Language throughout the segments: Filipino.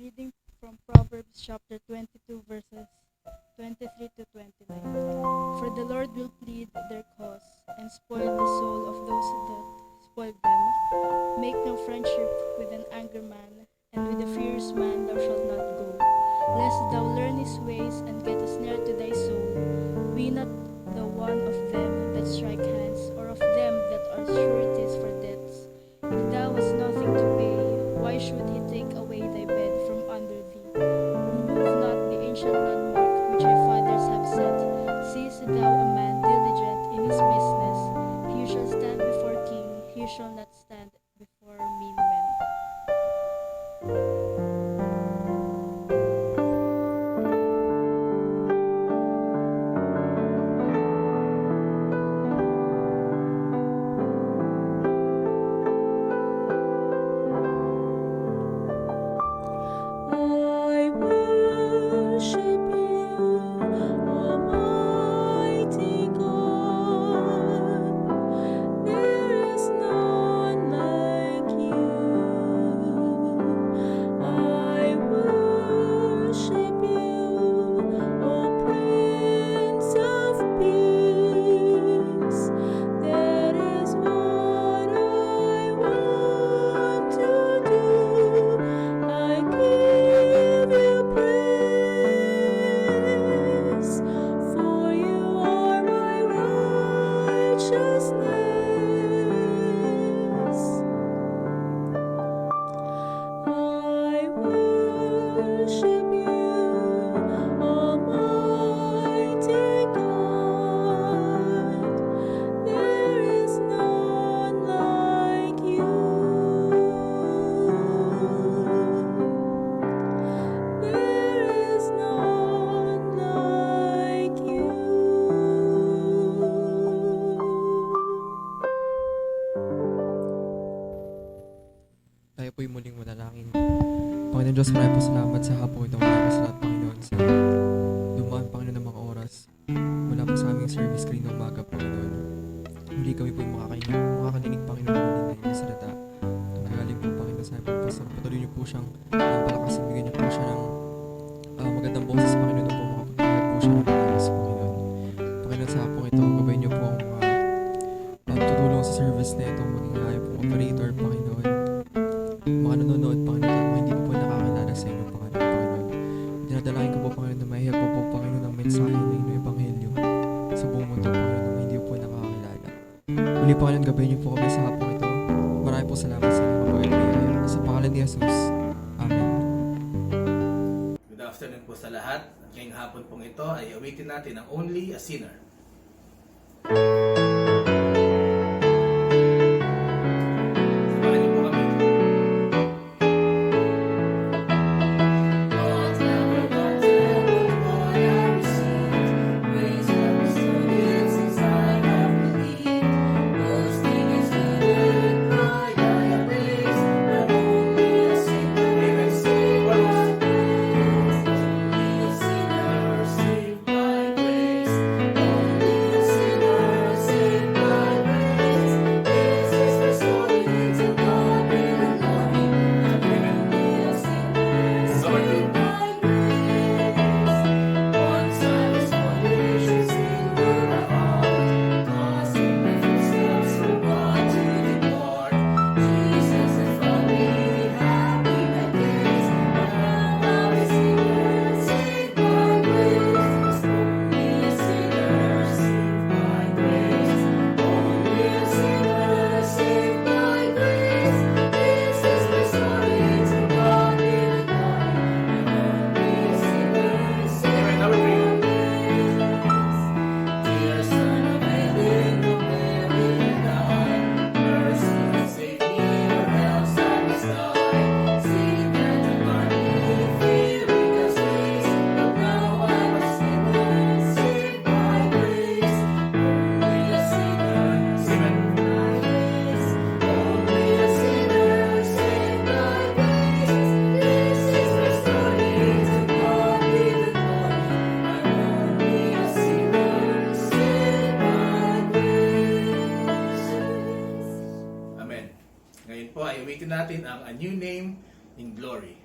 Reading from Proverbs chapter 22 verses 23 to 29. For the Lord will plead their cause and spoil the soul of those that spoil them. Make no friendship with an angry man, and with a furious man thou shalt not go, lest thou learn his ways and get a snare to thy soul. Be not the one of them that strike hands, or of them that are sureties for debts. If thou hast nothing to pay, why should he take away thy bed from under thee? Remove not the ancient landmark which thy fathers have set. Seest thou a man diligent in his business? He shall stand before king, he shall not stand before mean men. I worship you, Almighty God. There is none like you. I worship you, O Prince of Peace. That is what I want to do. I give you praise, for you are my righteousness. I worship you, Almighty God. There is none like you. There is none like you. Tayo po'y muling manalangin. Panginoon Diyos, maraming po salamat sa hapon ito. Maraming po salamat, Panginoon, sa dumaan, Panginoon, ng mga oras. Mula po sa aming service kanina umaga, Panginoon. Muli kami po'y makakadinig, Panginoon, ng inyong salita. Nagaling po, Panginoon, sa aming pastor. Patuloy niyo po siyang palakasin. Bigyan niyo po siya ng magandang boses, Panginoon, po makapagpapalay po siya ng maayos, Panginoon. Panginoon, sa hapon ito, gabayin niyo po ang mga tutulong sa service na ito, maging ayaw pong operator, Panginoon. Mga nanonood, Panginoon, at mga hindi po nakakilala sa inyo, Panginoon. Dinadalangin ko po, Panginoon, na mahihap po, Panginoon, ang mensahe ng inyong ebanghelyo sa buong mundo, Panginoon, na mga hindi po nakakilala. Muli, Panginoon, gabayin niyo po kami sa hapon ito. Maraming po salamat sa inyong mga biyaya. Sa pangalan ni Jesus. Amen. Good afternoon po sa lahat. Ngayong hapon pong ito ay awitin natin ang Only a Sinner. Samahan niyo po kami. Ngayon po ay awitin natin ang A New Name in Glory.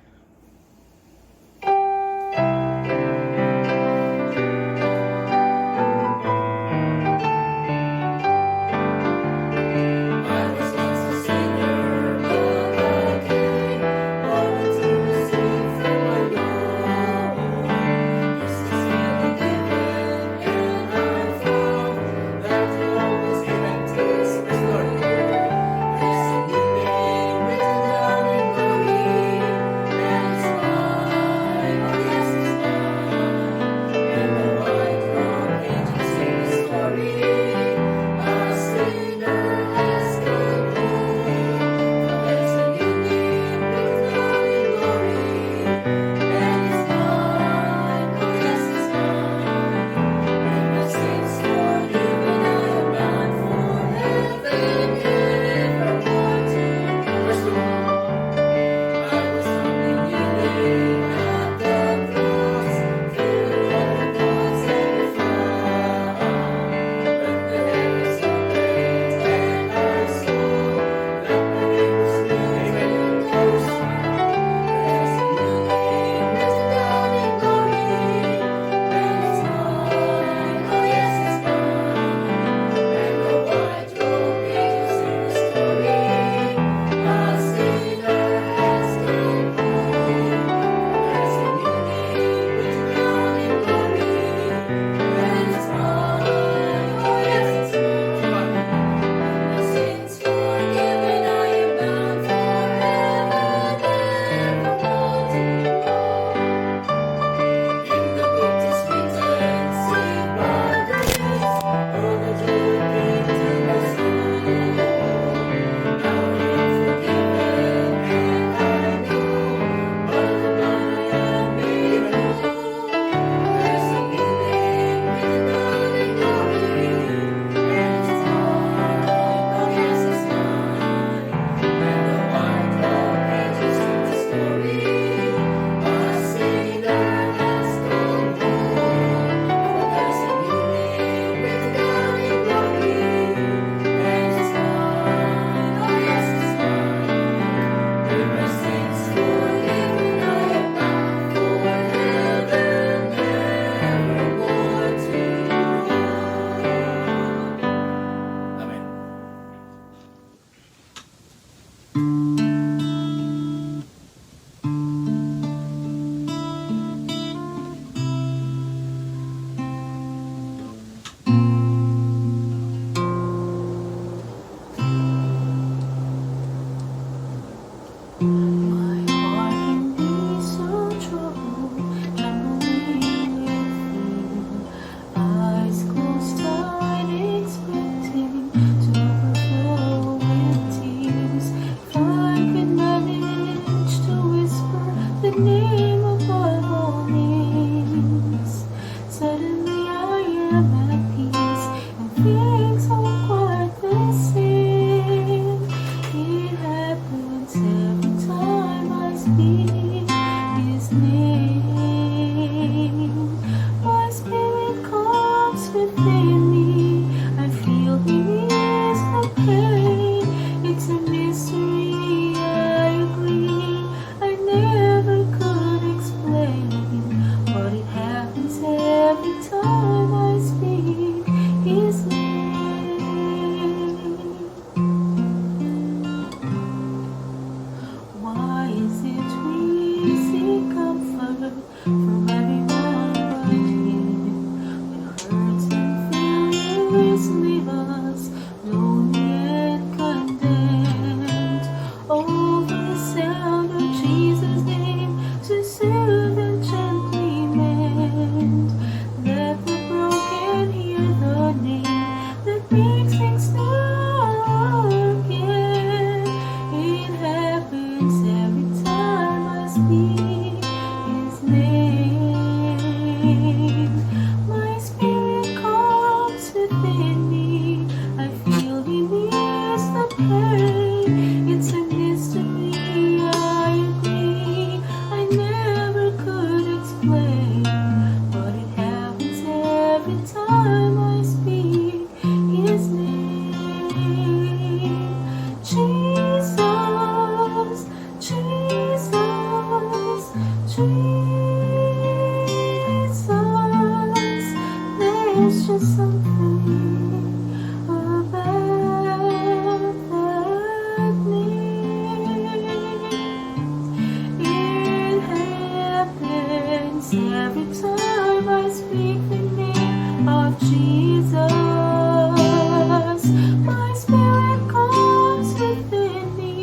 My heart can be so troubled, trembling with fear. Eyes closed tight, expecting to overflow with tears. If I could manage to whisper the name above all names, suddenly I am at peace, and things are quite the same. It happens every time I speak His name. My spirit calms within me. I feel He is the pain. It's a mystery, I agree. I never could explain, but it happens every time I speak His name. Why is it we seek comfort from everyone but Him? When hurts and fears leave us lonely and condemned. Over the sound of Jesus' name to soothe and gently mend. Let the broken hear the name that makes things new again. It happens every time I speak His name. My spirit calms within me. I feel He nears the pain. It's a mystery, I agree. I never could explain, but it happens every time I speak His name. Jesus, Jesus, Jesus. There's just something about that name. It happens every time I speak the name of Jesus. My spirit calms within me.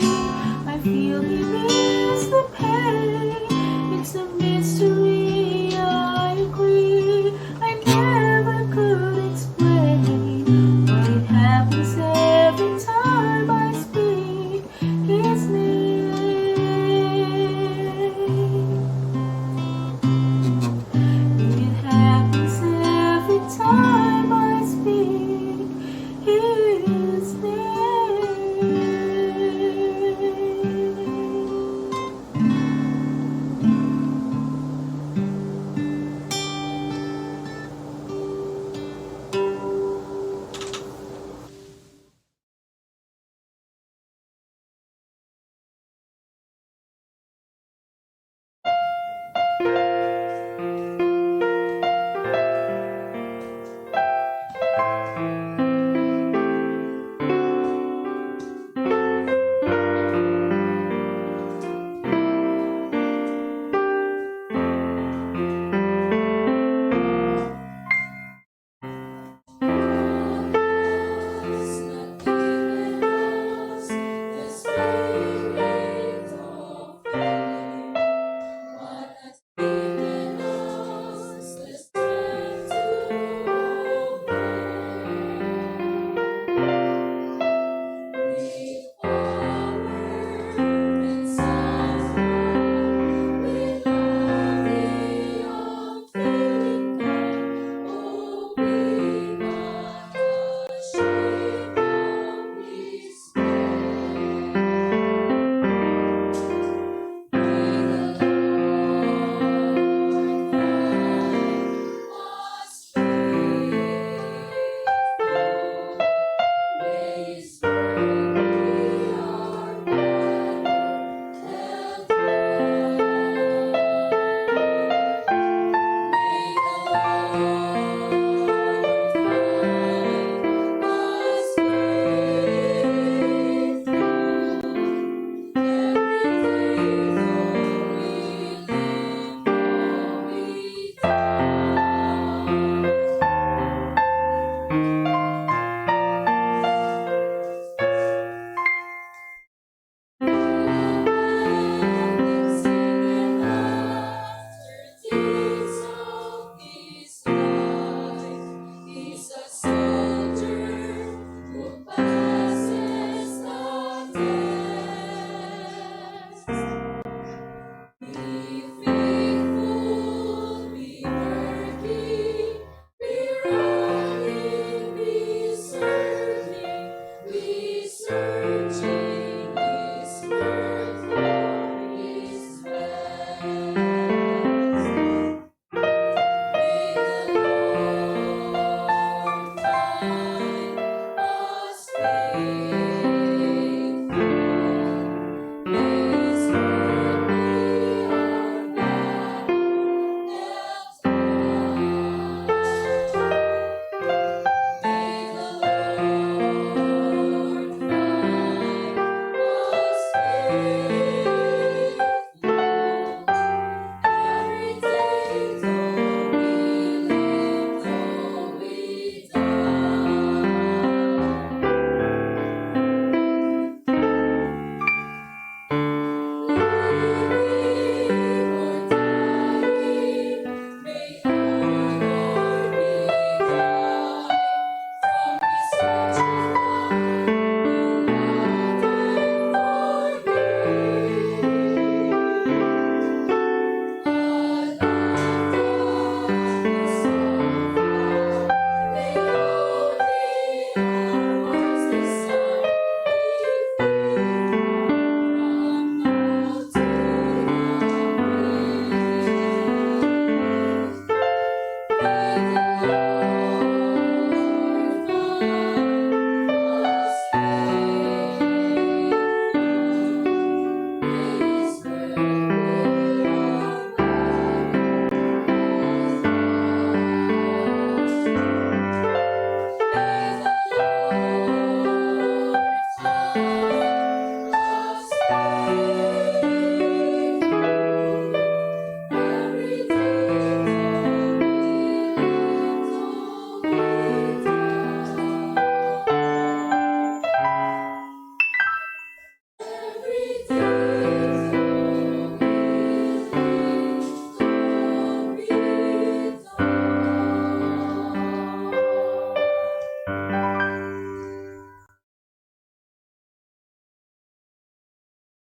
I feel He needs the pain. It's a mystery, I agree. I never could explain, but it happens every time I speak His name. It happens every time I speak His name.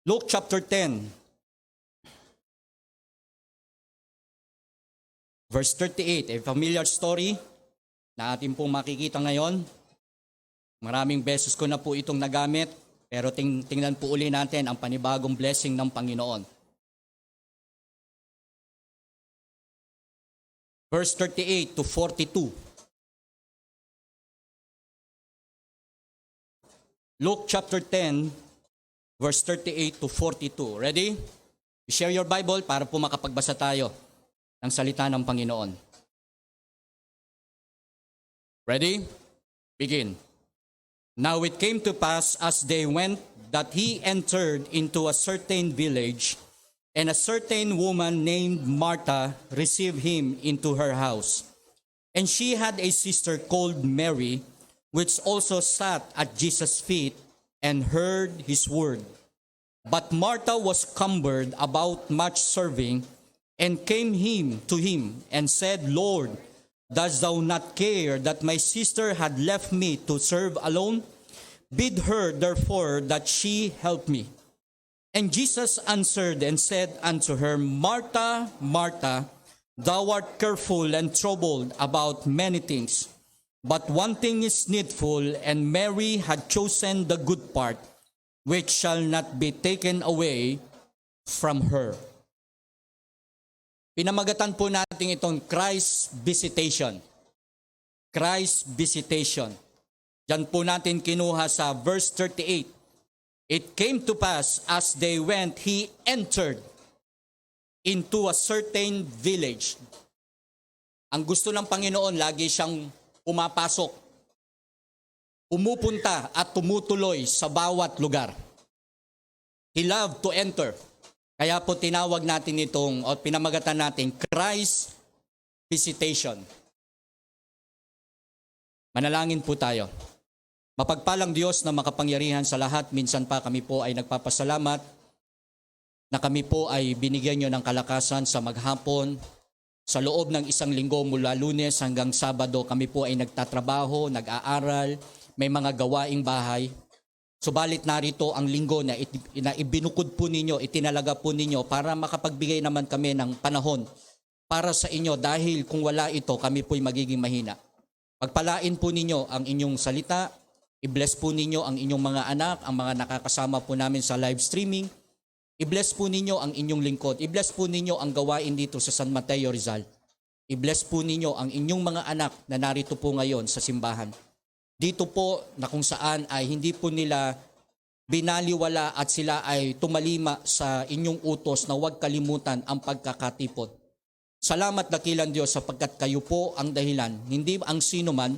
Luke chapter 10, verse 38, a familiar story na atin pong makikita ngayon. Maraming beses ko na po itong nagamit, pero tingnan po uli natin ang panibagong blessing ng Panginoon. Verse 38 to 42. Luke chapter 10, verse 38 to 42. Ready? Share your Bible para po makapagbasa tayo ng salita ng Panginoon. Ready? Begin. Now it came to pass as they went that he entered into a certain village, and a certain woman named Martha received him into her house. And she had a sister called Mary, which also sat at Jesus' feet and heard his word. But Martha was cumbered about much serving, and came to him and said, Lord, dost thou not care that my sister had left me to serve alone? Bid her therefore that she help me. And Jesus answered and said unto her, Martha, Martha, thou art careful and troubled about many things, but one thing is needful, and Mary had chosen the good part, which shall not be taken away from her. Pinamagatan po natin itong Christ visitation. Christ visitation. Diyan po natin kinuha sa verse 38. It came to pass as they went, he entered into a certain village. Ang gusto ng Panginoon, lagi siyang pumapasok, pumupunta at tumutuloy sa bawat lugar. He loved to enter. Kaya po tinawag natin itong, o pinamagatan natin, Christ visitation. Manalangin po tayo. Mapagpalang Diyos na makapangyarihan sa lahat, minsan pa kami po ay nagpapasalamat na kami po ay binigyan nyo ng kalakasan sa maghapon. Sa loob ng isang linggo mula Lunes hanggang Sabado, kami po ay nagtatrabaho, nag-aaral, may mga gawaing bahay. Subalit narito ang linggo na ibinukod po ninyo, itinalaga po ninyo para makapagbigay naman kami ng panahon para sa inyo, dahil kung wala ito, kami po'y magiging mahina. Pagpalain po ninyo ang inyong salita, i-bless po ninyo ang inyong mga anak, ang mga nakakasama po namin sa live streaming, i-bless po ninyo ang inyong lingkod, i-bless po ninyo ang gawain dito sa San Mateo Rizal, i-bless po ninyo ang inyong mga anak na narito po ngayon sa simbahan. Dito po na kung saan ay hindi po nila binaliwala at sila ay tumalima sa inyong utos na huwag kalimutan ang pagkakatipon. Salamat dakilang Diyos sapagkat kayo po ang dahilan, hindi ang sino man,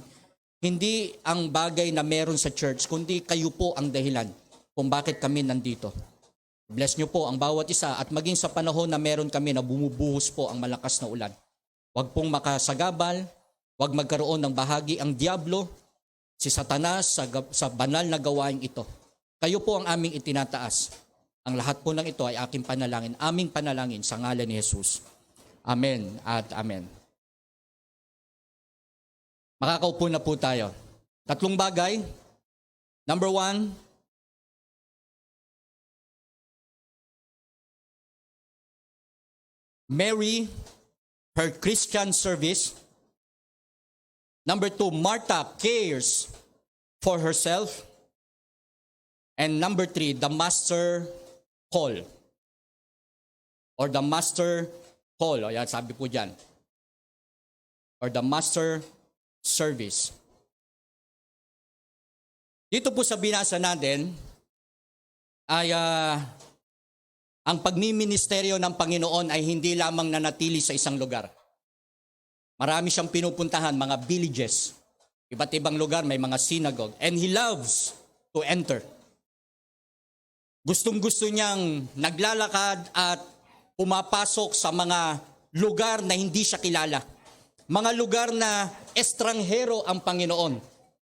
hindi ang bagay na meron sa church, kundi kayo po ang dahilan kung bakit kami nandito. Bless nyo po ang bawat isa at maging sa panahon na meron kami na bumubuhos po ang malakas na ulan. Huwag pong makasagabal, huwag magkaroon ng bahagi ang diablo, si Satanas sa banal na gawain ito. Kayo po ang aming itinataas. Ang lahat po ng ito ay aking panalangin, aming panalangin sa ngalan ni Jesus. Amen at amen. Makakaupo na po tayo. Tatlong bagay. Number 1, Mary, her Christian service. Number 2, Martha cares for herself. And number 3, the master call. Or the master call. O yan, sabi po dyan. Or the master service. Dito po sa binasa natin ay ang pagmiministeryo ng Panginoon ay hindi lamang nanatili sa isang lugar. Marami siyang pinupuntahan, mga villages, iba't ibang lugar, may mga synagogue. And he loves to enter. Gustong-gusto niyang naglalakad at pumapasok sa mga lugar na hindi siya kilala. Mga lugar na estranghero ang Panginoon.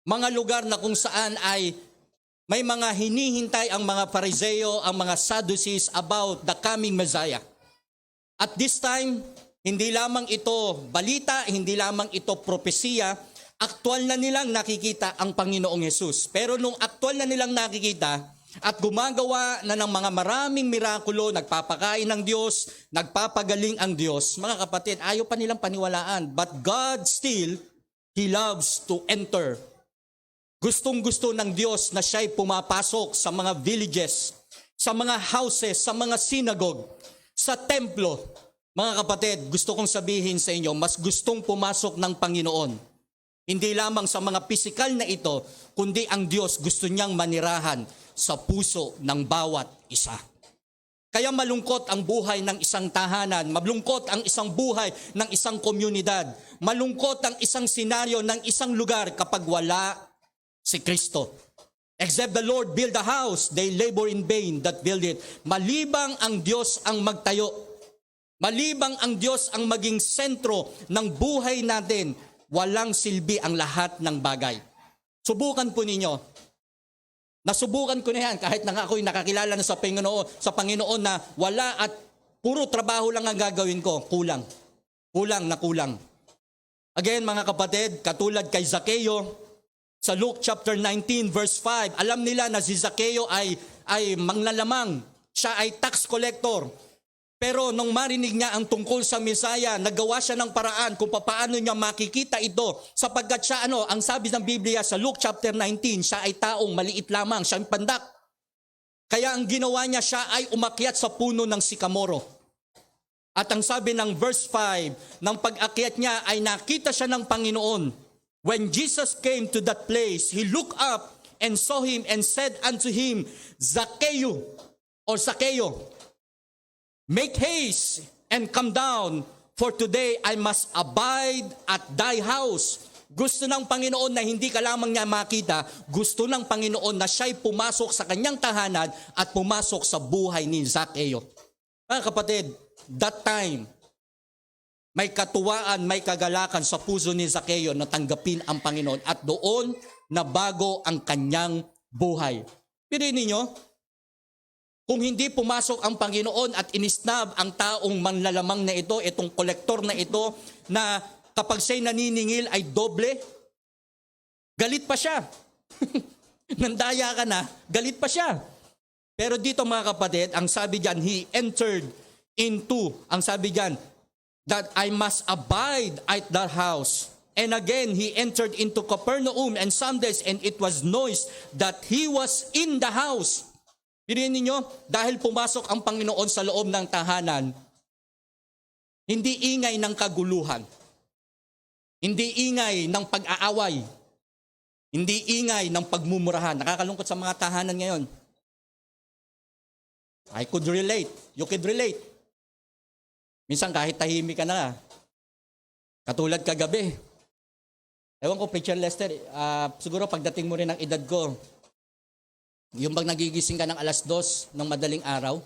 Mga lugar na kung saan ay may mga hinihintay ang mga Pariseo, ang mga Sadducees about the coming Messiah. At this time, hindi lamang ito balita, hindi lamang ito propesiya, aktual na nilang nakikita ang Panginoong Jesus. Pero nung aktual na nilang nakikita, at gumagawa na ng mga maraming mirakulo, nagpapakain ng Diyos, nagpapagaling ang Diyos. Mga kapatid, ayaw pa nilang paniwalaan. But God still, He loves to enter. Gustong-gusto ng Diyos na siya'y pumapasok sa mga villages, sa mga houses, sa mga synagogue, sa templo. Mga kapatid, gusto kong sabihin sa inyo, mas gustong pumasok ng Panginoon. Hindi lamang sa mga pisikal na ito, kundi ang Diyos gusto niyang manirahan sa puso ng bawat isa. Kaya malungkot ang buhay ng isang tahanan, malungkot ang isang buhay ng isang komunidad, malungkot ang isang senaryo ng isang lugar kapag wala si Kristo. Except the Lord build a house, they labor in vain that build it. Malibang ang Diyos ang magtayo, malibang ang Diyos ang maging sentro ng buhay natin, walang silbi ang lahat ng bagay. Subukan po ninyo. Nasubukan ko na yan kahit na ako'y nakakilala na sa Panginoon na wala at puro trabaho lang ang gagawin ko. Kulang. Kulang na kulang. Again mga kapatid, katulad kay Zacchaeus, sa Luke chapter 19 verse 5, alam nila na si Zacchaeus ay manglalamang. Siya ay tax collector. Pero nung marinig niya ang tungkol sa Mesaya, nagawa siya ng paraan kung paano niya makikita ito. Sapagkat siya, ang sabi ng Biblia sa Luke chapter 19, siya ay taong maliit lamang, siya ay pandak. Kaya ang ginawa niya, siya ay umakyat sa puno ng sikamoro. At ang sabi ng verse 5, ng pag-akyat niya ay nakita siya ng Panginoon. When Jesus came to that place, He looked up and saw him and said unto him, Zacchaeus, make haste and come down, for today I must abide at thy house. Gusto ng Panginoon na hindi ka lamang niya makita, gusto ng Panginoon na siya'y pumasok sa kanyang tahanan at pumasok sa buhay ni Zacchaeus. Mga kapatid, that time, may katuwaan, may kagalakan sa puso ni Zacchaeus na tanggapin ang Panginoon at doon nabago ang kanyang buhay. Piliin ninyo, kung hindi pumasok ang Panginoon at inisnab ang taong manlalamang na ito, itong kolektor na ito, na kapag siya'y naniningil ay doble, galit pa siya. Nandaya ka na, galit pa siya. Pero dito mga kapatid, ang sabi diyan, he entered into, ang sabi diyan, that I must abide at the house. And again, he entered into Capernaum and some days, and it was noised that he was in the house. Piliin ninyo, dahil pumasok ang Panginoon sa loob ng tahanan, hindi ingay ng kaguluhan, hindi ingay ng pag-aaway, hindi ingay ng pagmumurahan. Nakakalungkot sa mga tahanan ngayon. I could relate. You could relate. Minsan kahit tahimik ka na, katulad kagabi. Ewan ko, Preacher Lester, siguro pagdating mo rin ng edad ko, yung pag nagigising ka ng 2:00 ng madaling araw,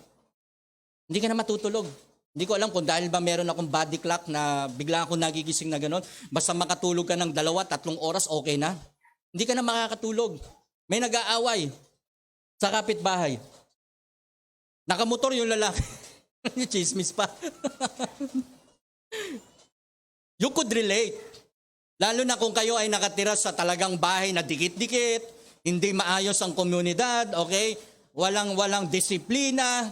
hindi ka na matutulog. Hindi ko alam kung dahil ba meron akong body clock na bigla akong nagigising na gano'n. Basta makatulog ka ng 2-3 oras, okay na. Hindi ka na makakatulog. May nag-aaway sa kapitbahay. Nakamotor yung lalaki. Chismis pa. You could relate. Lalo na kung kayo ay nakatira sa talagang bahay na dikit-dikit, hindi maayos ang komunidad, okay? Walang disiplina.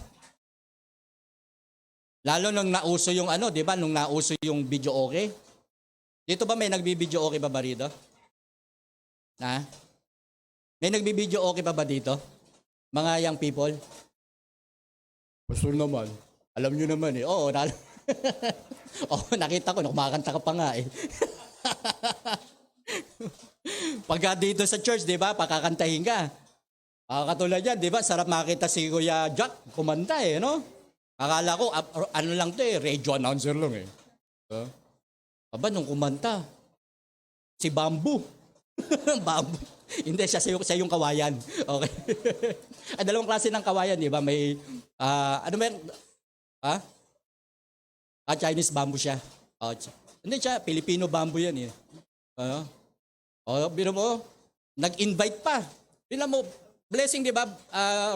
Lalo nung nauso yung di ba? Nung nauso yung video okay. Dito ba may nagbibideo okay ba rito? Ha? May nagbibideo okay ba dito? Mga young people? Pastor naman. Alam nyo naman eh. Oo, nakita ko, kumakanta ka pa nga eh. Pagka dito sa church, di ba, pakakantahin ka. Katulad yan, di ba, sarap makita si Kuya Jack kumanta eh, no? Akala ko, ano lang to eh, radio announcer lang eh. Aba, nung kumanta, si Bamboo. Bamboo. Hindi, siya yung kawayan. Okay. Dalawang klase ng kawayan, di ba? May, Chinese bamboo siya. Hindi siya, Filipino bamboo yan eh. Biro mo, nag-invite pa. Bila mo, blessing, di ba,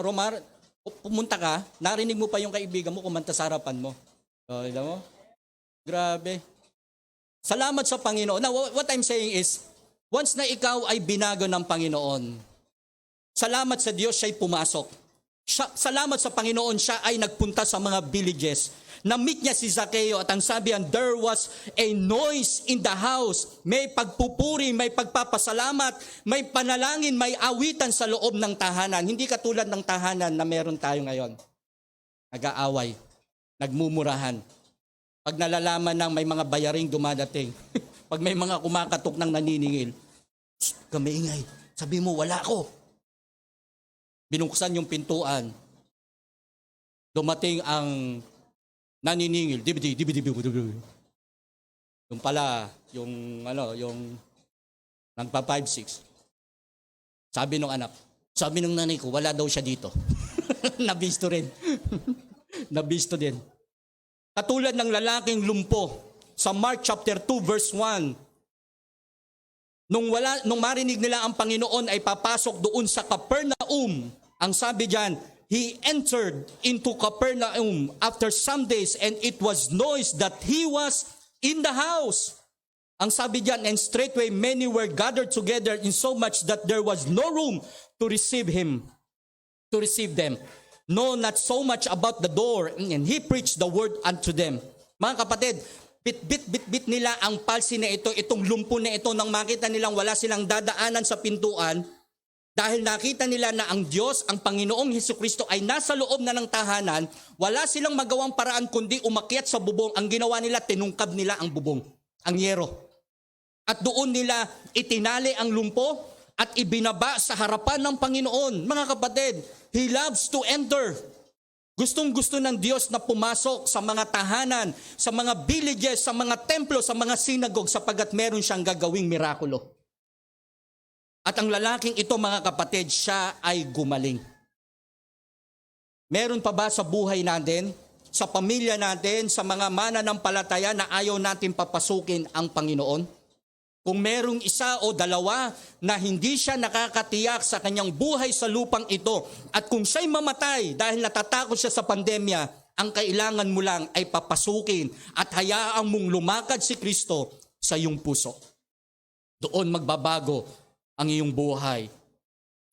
Romar, pumunta ka, narinig mo pa yung kaibigan mo, kumanta sa harapan mo. Di mo? Grabe. Salamat sa Panginoon. Now, what I'm saying is, once na ikaw ay binago ng Panginoon, Salamat sa Diyos, siya'y pumasok. Salamat sa Panginoon, siya ay nagpunta sa mga villages. Na-meet niya si Zaccheo at ang sabi yan, there was a noise in the house. May pagpupuri, may pagpapasalamat, may panalangin, may awitan sa loob ng tahanan. Hindi katulad ng tahanan na meron tayo ngayon. Nag-aaway, nagmumurahan. Pag nalalaman ng may mga bayaring dumadating, pag may mga kumakatok ng naniningil, kami ingay, sabi mo wala ako. Binuksan yung pintuan. Dumating ang naniningil, dibidi. Yung pala, yung nagpa 5-6. Sabi ng anak, sabi ng nanay ko, wala daw siya dito. Nabisto rin. Nabisto din. Katulad ng lalaking lumpo sa Mark chapter 2 verse 1. Nung marinig nila ang Panginoon ay papasok doon sa Capernaum, ang sabi diyan, he entered into Capernaum after some days and it was noise that he was in the house. Ang sabi diyan, and straightway many were gathered together in so much that there was no room to receive them. No, not so much about the door, and he preached the word unto them. Mga kapatid, bit nila ang palsi na ito, itong lumpo na ito, nang makita nilang wala silang dadaanan sa pintuan, dahil nakita nila na ang Diyos, ang Panginoong Hesukristo ay nasa loob na ng tahanan, wala silang magawang paraan kundi umakyat sa bubong. Ang ginawa nila, tinungkab nila ang bubong, ang yero. At doon nila itinali ang lumpo at ibinaba sa harapan ng Panginoon. Mga kapatid, He loves to enter. Gustong-gusto ng Diyos na pumasok sa mga tahanan, sa mga villages, sa mga templo, sa mga sinagog, sapagkat meron siyang gagawing mirakulo. At ang lalaking ito, mga kapatid, siya ay gumaling. Meron pa ba sa buhay natin, sa pamilya natin, sa mga mananampalataya na ayaw natin papasukin ang Panginoon? Kung merong isa o dalawa na hindi siya nakakatiyak sa kanyang buhay sa lupang ito, at kung siya'y mamatay dahil natatakot siya sa pandemya, ang kailangan mo lang ay papasukin at hayaan mong lumakad si Kristo sa iyong puso. Doon magbabago ang iyong buhay.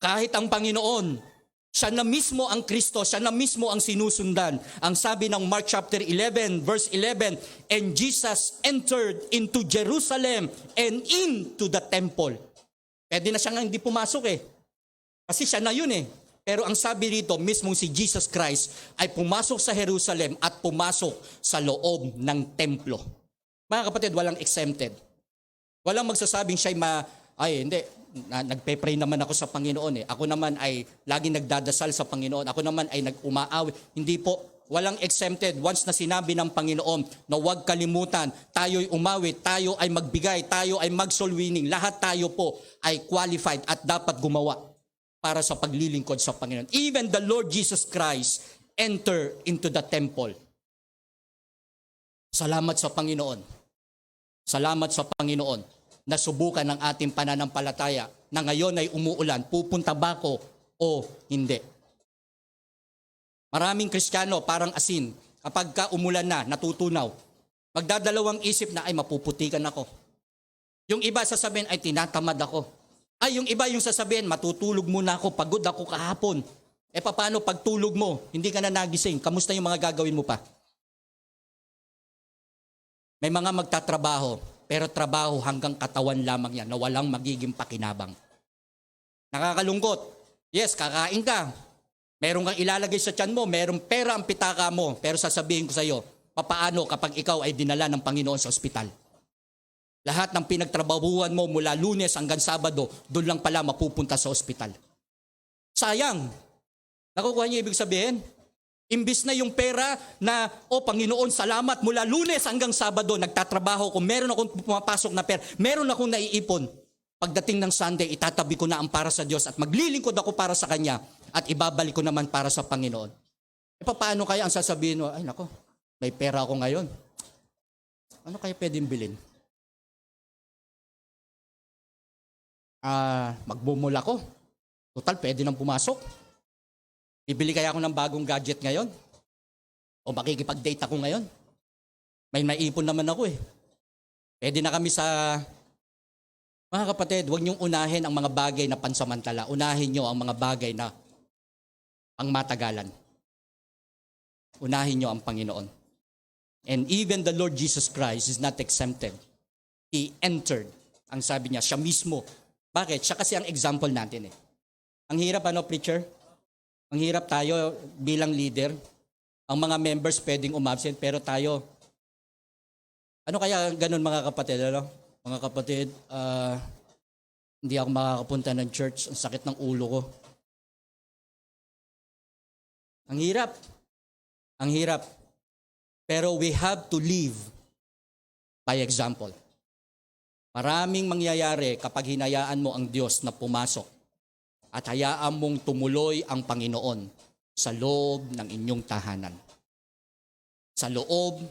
Kahit ang Panginoon, siya na mismo ang Kristo, siya na mismo ang sinusundan. Ang sabi ng Mark chapter 11, verse 11, and Jesus entered into Jerusalem and into the temple. Pwede na siya nga hindi pumasok kasi siya na yun Pero ang sabi rito, mismong si Jesus Christ ay pumasok sa Jerusalem at pumasok sa loob ng templo. Mga kapatid, walang exempted. Walang magsasabing siya'y hindi, nagpe-pray naman ako sa Panginoon Ako naman ay laging nagdadasal sa Panginoon. Ako naman ay nag-umaawi. Hindi po, walang exempted. Once na sinabi ng Panginoon na huwag kalimutan, tayo'y umawi, tayo ay magbigay, tayo ay mag-soul winning. Lahat tayo po ay qualified at dapat gumawa para sa paglilingkod sa Panginoon. Even the Lord Jesus Christ enter into the temple. Salamat sa Panginoon. Salamat sa Panginoon. Nasubukan ng ating pananampalataya na ngayon ay umuulan, pupunta ba ako o hindi? Maraming Kristiyano parang asin, kapag ka umulan na, natutunaw, magdadalawang isip na ay mapuputikan ako. Yung iba sasabihin ay tinatamad ako. Ay yung iba yung sasabihin matutulog muna ako, pagod ako kahapon. Paano pagtulog mo, hindi ka na nagising, kamusta yung mga gagawin mo pa? May mga magtatrabaho, pero trabaho hanggang katawan lamang yan na walang magiging pakinabang. Nakakalungkot. Yes, kakain ka. Meron kang ilalagay sa tiyan mo, merong pera ang pitaka mo, pero sasabihin ko sa iyo, papaano kapag ikaw ay dinala ng Panginoon sa ospital? Lahat ng pinagtrabahuan mo mula Lunes hanggang Sabado, doon lang pala mapupunta sa ospital. Sayang. Nakukuha niyo ibig sabihin? Imbis na yung pera na, Panginoon, salamat, mula Lunes hanggang Sabado, nagtatrabaho ko, meron akong pumapasok na pera, meron akong naiipon. Pagdating ng Sunday, itatabi ko na ang para sa Diyos at maglilingkod ako para sa Kanya at ibabalik ko naman para sa Panginoon. Paano kaya ang sasabihin mo, ay nako, may pera ako ngayon. Ano kaya pwedeng bilhin? Magbumula ko. Total, pwede nang pumasok. Bibili kaya ako ng bagong gadget ngayon? O makikipag-date ako ngayon? May naipon naman ako Pwede na kami sa Mga kapatid, huwag niyong unahin ang mga bagay na pansamantala. Unahin niyo ang mga bagay na pangmatagalan. Unahin niyo ang Panginoon. And even the Lord Jesus Christ is not exempted. He entered. Ang sabi niya, siya mismo. Bakit? Siya kasi ang example natin eh. Ang hirap preacher? Ang hirap tayo bilang leader. Ang mga members pwedeng umabsent, pero tayo, ano kaya ganun mga kapatid? Mga kapatid, hindi ako makakapunta ng church. Ang sakit ng ulo ko. Ang hirap. Ang hirap. Pero we have to live by example. Maraming mangyayari kapag hinayaan mo ang Diyos na pumasok at hayaan mong tumuloy ang Panginoon sa loob ng inyong tahanan. Sa loob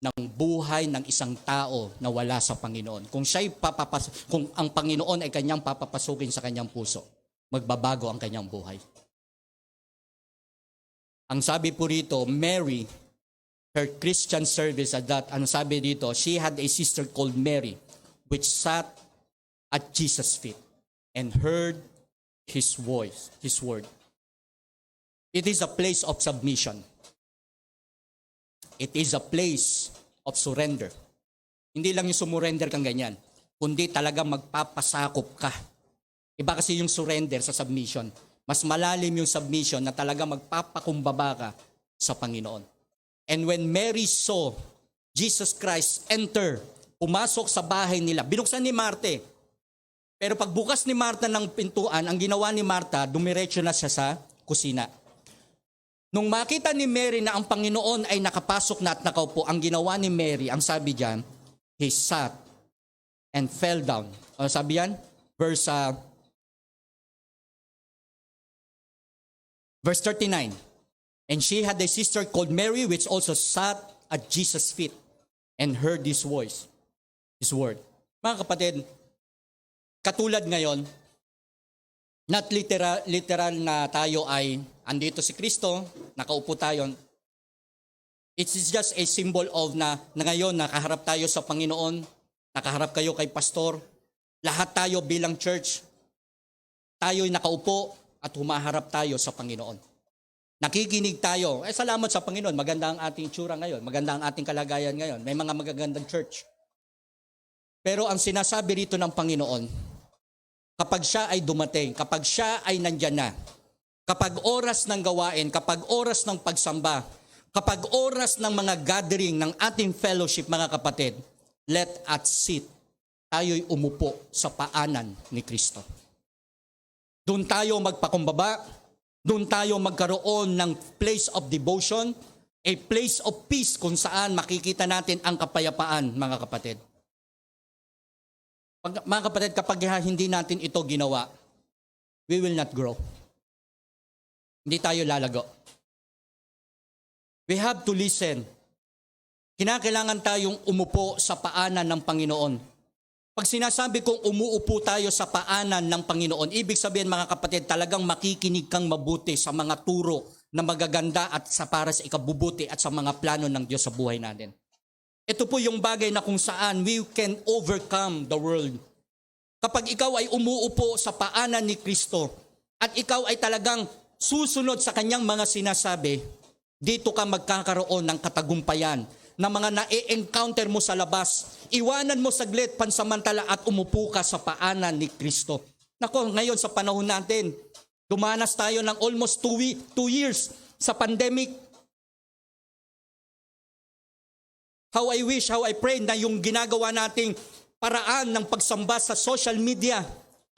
ng buhay ng isang tao na wala sa Panginoon. Kung kung ang Panginoon ay kanyang papapasukin sa kanyang puso, magbabago ang kanyang buhay. Ang sabi po rito, Mary, her Christian service at that, ang sabi dito, she had a sister called Mary, which sat at Jesus' feet and heard His voice, His word. It is a place of submission. It is a place of surrender. Hindi lang yung sumurrender kang ganyan, kundi talaga magpapasakop ka. Iba kasi yung surrender sa submission. Mas malalim yung submission na talaga magpapakumbaba ka sa Panginoon. And when Mary saw Jesus Christ enter, pumasok sa bahay nila, binuksan ni Marte. Pero pagbukas ni Marta ng pintuan, ang ginawa ni Marta, dumiretso na siya sa kusina. Nung makita ni Mary na ang Panginoon ay nakapasok na at nakaupo, ang ginawa ni Mary, ang sabi diyan, he sat and fell down. Ano sabi yan? Verse 39. And she had a sister called Mary, which also sat at Jesus' feet and heard His voice, His word. Mga kapatid, katulad ngayon, not literal na tayo ay andito si Kristo, nakaupo tayo. It is just a symbol of na ngayon nakaharap tayo sa Panginoon, nakaharap kayo kay pastor, lahat tayo bilang church, tayo'y nakaupo at humaharap tayo sa Panginoon. Nakikinig tayo. Salamat sa Panginoon. Maganda ang ating itsura ngayon. Maganda ang ating kalagayan ngayon. May mga magagandang church. Pero ang sinasabi rito ng Panginoon, kapag siya ay dumating, kapag siya ay nandyan na, kapag oras ng gawain, kapag oras ng pagsamba, kapag oras ng mga gathering ng ating fellowship, mga kapatid, let us sit. Tayo'y umupo sa paanan ni Kristo. Doon tayo magpakumbaba, doon tayo magkaroon ng place of devotion, a place of peace kung saan makikita natin ang kapayapaan, mga kapatid. Mga kapatid, kapag hindi natin ito ginawa, we will not grow. Hindi tayo lalago. We have to listen. Kinakailangan tayong umupo sa paanan ng Panginoon. Pag sinasabi kong umuupo tayo sa paanan ng Panginoon, ibig sabihin mga kapatid, talagang makikinig kang mabuti sa mga turo na magaganda at sa para sa ikabubuti at sa mga plano ng Diyos sa buhay natin. Ito po yung bagay na kung saan we can overcome the world. Kapag ikaw ay umuupo sa paanan ni Kristo at ikaw ay talagang susunod sa kanyang mga sinasabi, dito ka magkakaroon ng katagumpayan na mga na-encounter mo sa labas. Iwanan mo saglit pansamantala at umupo ka sa paanan ni Kristo. Nako, ngayon sa panahon natin, dumanas tayo ng almost 2 years sa pandemic. How I wish, how I pray na yung ginagawa nating paraan ng pagsamba sa social media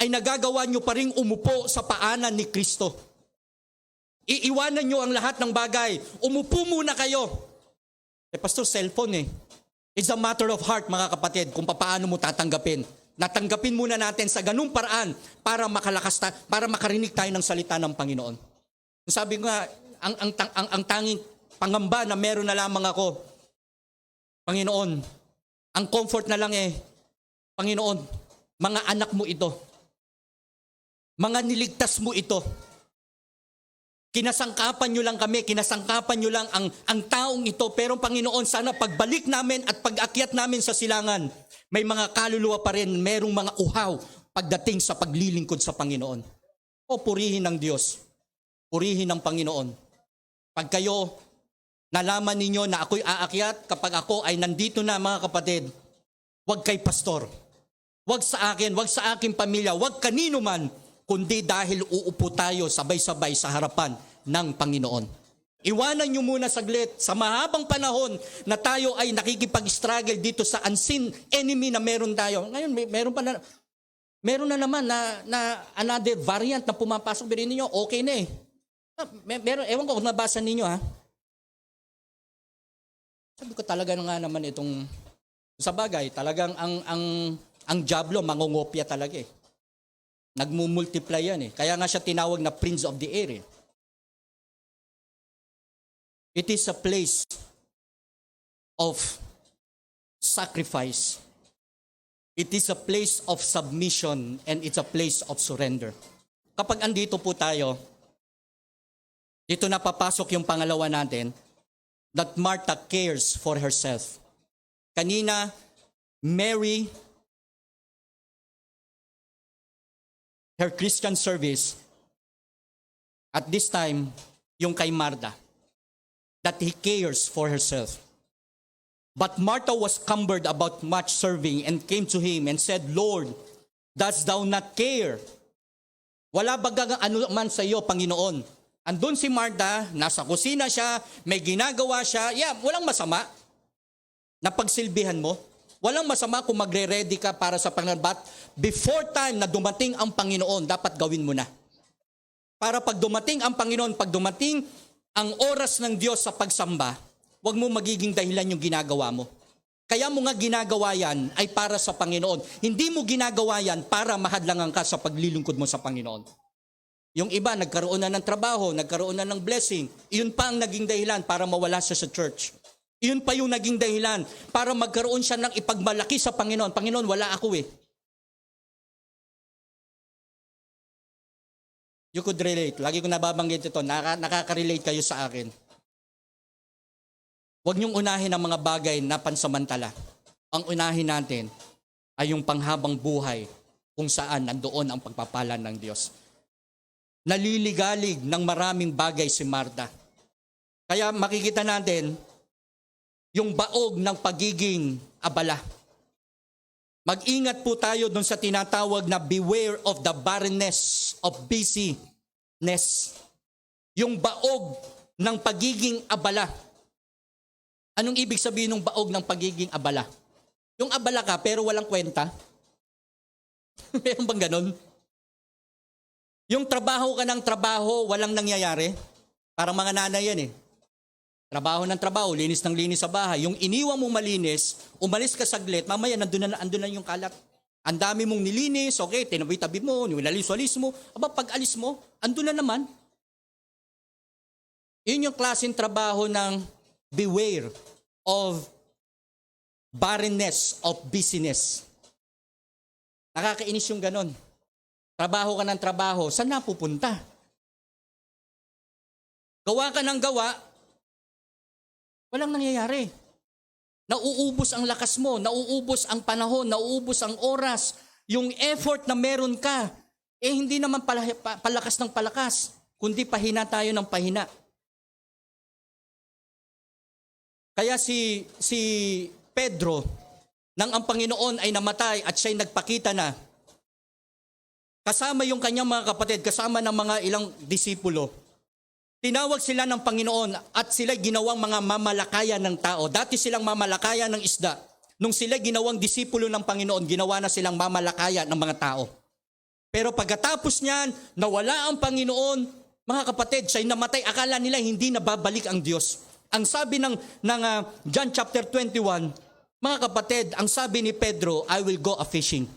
ay nagagawa nyo pa rin umupo sa paanan ni Kristo. Iiwanan nyo ang lahat ng bagay. Umupo muna kayo. Pastor, cellphone It's a matter of heart, mga kapatid, kung paano mo tatanggapin. Natanggapin muna natin sa ganung paraan para para makarinig tayo ng salita ng Panginoon. Sabi ko nga, ang tanging pangamba na meron na lamang ako, Panginoon, ang comfort na lang Panginoon, mga anak mo ito. Mga niligtas mo ito. Kinasangkapan nyo lang kami, kinasangkapan nyo lang ang taong ito. Pero Panginoon, sana pagbalik namin at pag-akyat namin sa silangan, may mga kaluluwa pa rin, merong mga uhaw pagdating sa paglilingkod sa Panginoon. O purihin ng Diyos, purihin ng Panginoon. Pag kayo nalaman ninyo na ako'y aakyat, kapag ako ay nandito na mga kapatid, huwag kay pastor, huwag sa akin, huwag sa aking pamilya, huwag kanino man, kundi dahil uupo tayo sabay-sabay sa harapan ng Panginoon. Iwanan nyo muna saglit sa mahabang panahon na tayo ay nakikipag-struggle dito sa unseen enemy na meron tayo. Ngayon, meron na naman na another variant na pumapasok. Pero ninyo, okay na eh. Meron, ewan ko kung nabasa ninyo ha. Sabi ko talaga nga naman itong, sa bagay, talagang ang Diablo, mangungopia talaga eh. Nagmumultiply yan eh. Kaya nga siya tinawag na Prince of the Air eh. It is a place of sacrifice. It is a place of submission and it's a place of surrender. Kapag andito po tayo, dito na papasok yung pangalawa natin, that Martha cares for herself. Kanina, Mary, her Christian service, at this time, yung kay Martha, that he cares for herself. But Martha was cumbered about much serving and came to him and said, Lord, dost thou not care? Wala bagang ano man sa iyo, Panginoon. Andun si Martha, nasa kusina siya, may ginagawa siya. Yeah, walang masama na pagsilbihan mo. Walang masama kung magre-ready ka para sa Panginoon. But before time na dumating ang Panginoon, dapat gawin mo na. Para pag dumating ang Panginoon, pag dumating ang oras ng Diyos sa pagsamba, huwag mo magiging dahilan yung ginagawa mo. Kaya mo nga ginagawa yan ay para sa Panginoon. Hindi mo ginagawa yan para mahadlangan ka sa paglilingkod mo sa Panginoon. Yung iba, nagkaroon na ng trabaho, nagkaroon na ng blessing. Iyon pa ang naging dahilan para mawala siya sa church. Iyon pa yung naging dahilan para magkaroon siya ng ipagmalaki sa Panginoon. Panginoon, wala ako eh. You could relate. Lagi ko nababanggit ito. Nakaka-relate kayo sa akin. Huwag niyong unahin ang mga bagay na pansamantala. Ang unahin natin ay yung panghabang buhay kung saan nandoon ang pagpapala ng Diyos. Naliligalig ng maraming bagay si Martha. Kaya makikita natin yung baog ng pagiging abala. Mag-ingat po tayo dun sa tinatawag na beware of the barrenness of busyness. Yung baog ng pagiging abala. Anong ibig sabihin ng baog ng pagiging abala? Yung abala ka pero walang kwenta. Meron bang ganun? Yung trabaho ka ng trabaho, walang nangyayari. Parang mga nanay yan eh. Trabaho ng trabaho, linis ng linis sa bahay. Yung iniwan mo malinis, umalis ka saglit, mamaya andun na yung kalat. Ang dami mong nilinis, okay, tinabi-tabi mo, nilalis-walis mo. Aba, pag alis mo, andun na naman. Yun yung klaseng trabaho ng beware of barrenness of busyness. Nakakainis yung ganon. Trabaho ka ng trabaho, saan napupunta? Gawa ka ng gawa, walang nangyayari. Nauubos ang lakas mo, nauubos ang panahon, nauubos ang oras. Yung effort na meron ka, hindi naman palakas ng palakas, kundi pahina tayo ng pahina. Kaya si Pedro, nang ang Panginoon ay namatay at siya'y nagpakita na, kasama yung kanyang mga kapatid, kasama ng mga ilang disipulo, tinawag sila ng Panginoon at sila ginawang mga mamalakayan ng tao. Dati silang mamalakayan ng isda. Nung sila ginawang disipulo ng Panginoon, ginawa na silang mamalakayan ng mga tao. Pero pagkatapos niyan, nawala ang Panginoon, mga kapatid, siya'y namatay. Akala nila hindi na babalik ang Diyos. Ang sabi ng John chapter 21, mga kapatid, ang sabi ni Pedro, I will go a-fishing.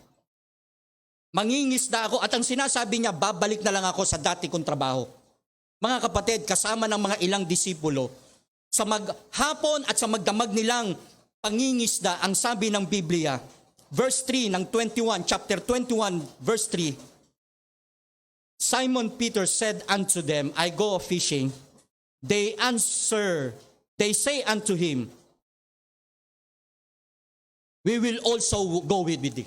Mangingisda ako at ang sinasabi niya, babalik na lang ako sa dati kong trabaho. Mga kapatid, kasama ng mga ilang disipulo, sa maghapon at sa magdamag nilang pangingisda, ang sabi ng Biblia, verse 3 ng 21, chapter 21, verse 3, Simon Peter said unto them, I go fishing. They say unto him, we will also go with thee.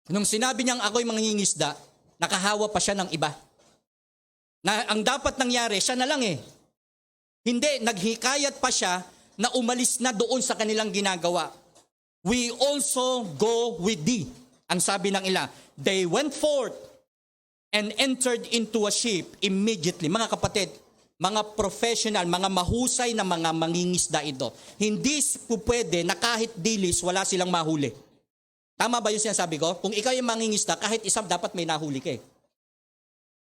Nung sinabi niyang ako'y mangingisda, nakahawa pa siya ng iba. Na ang dapat nangyari, siya na lang eh. Hindi, naghikayat pa siya na umalis na doon sa kanilang ginagawa. We also go with thee. Ang sabi ng ila, they went forth and entered into a ship immediately. Mga kapatid, mga professional, mga mahusay na mga mangingisda ito. Hindi po pwede na kahit dilis, wala silang mahuli. Tama ba yung sinasabi ko? Kung ikaw yung mangingisda, kahit isang dapat may nahuli ka eh.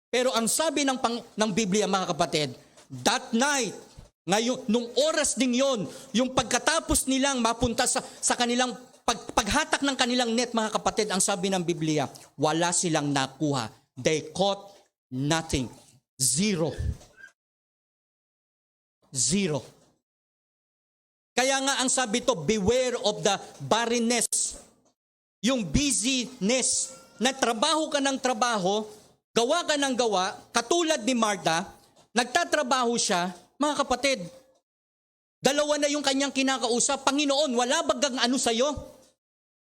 Pero ang sabi ng Biblia, mga kapatid, that night, ngayon, nung oras ding yon, yung pagkatapos nilang mapunta sa kanilang paghatak ng kanilang net, mga kapatid, ang sabi ng Biblia, wala silang nakuha. They caught nothing. Zero. Kaya nga ang sabi to, beware of the barrenness. Yung busyness, na trabaho ka ng trabaho, gawa ka ng gawa, katulad ni Martha, nagtatrabaho siya, mga kapatid, dalawa na yung kanyang kinakausap, Panginoon, wala bagang ano sa'yo?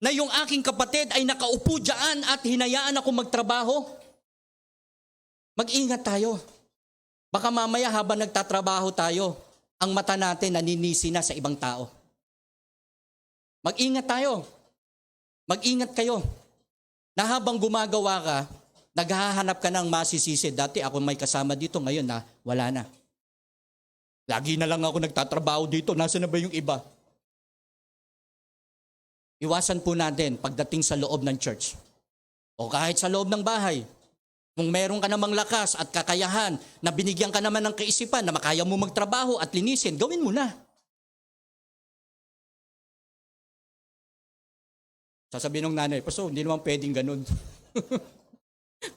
Na yung aking kapatid ay nakaupo dyan at hinayaan ako magtrabaho? Mag-ingat tayo. Baka mamaya habang nagtatrabaho tayo, ang mata natin naninisi na sa ibang tao. Mag-ingat tayo. Mag-ingat kayo. Na habang gumagawa ka, naghahanap ka ng masisisi. Dati ako may kasama dito, ngayon na wala na. Lagi na lang ako nagtatrabaho dito, nasaan na ba yung iba? Iwasan po natin pagdating sa loob ng church. O kahit sa loob ng bahay. Kung meron ka namang lakas at kakayahan na binigyan ka naman ng kaisipan na makaya mo magtrabaho at linisin, gawin mo na. Sasabihin ng nanay, Paso, hindi naman pwedeng ganun.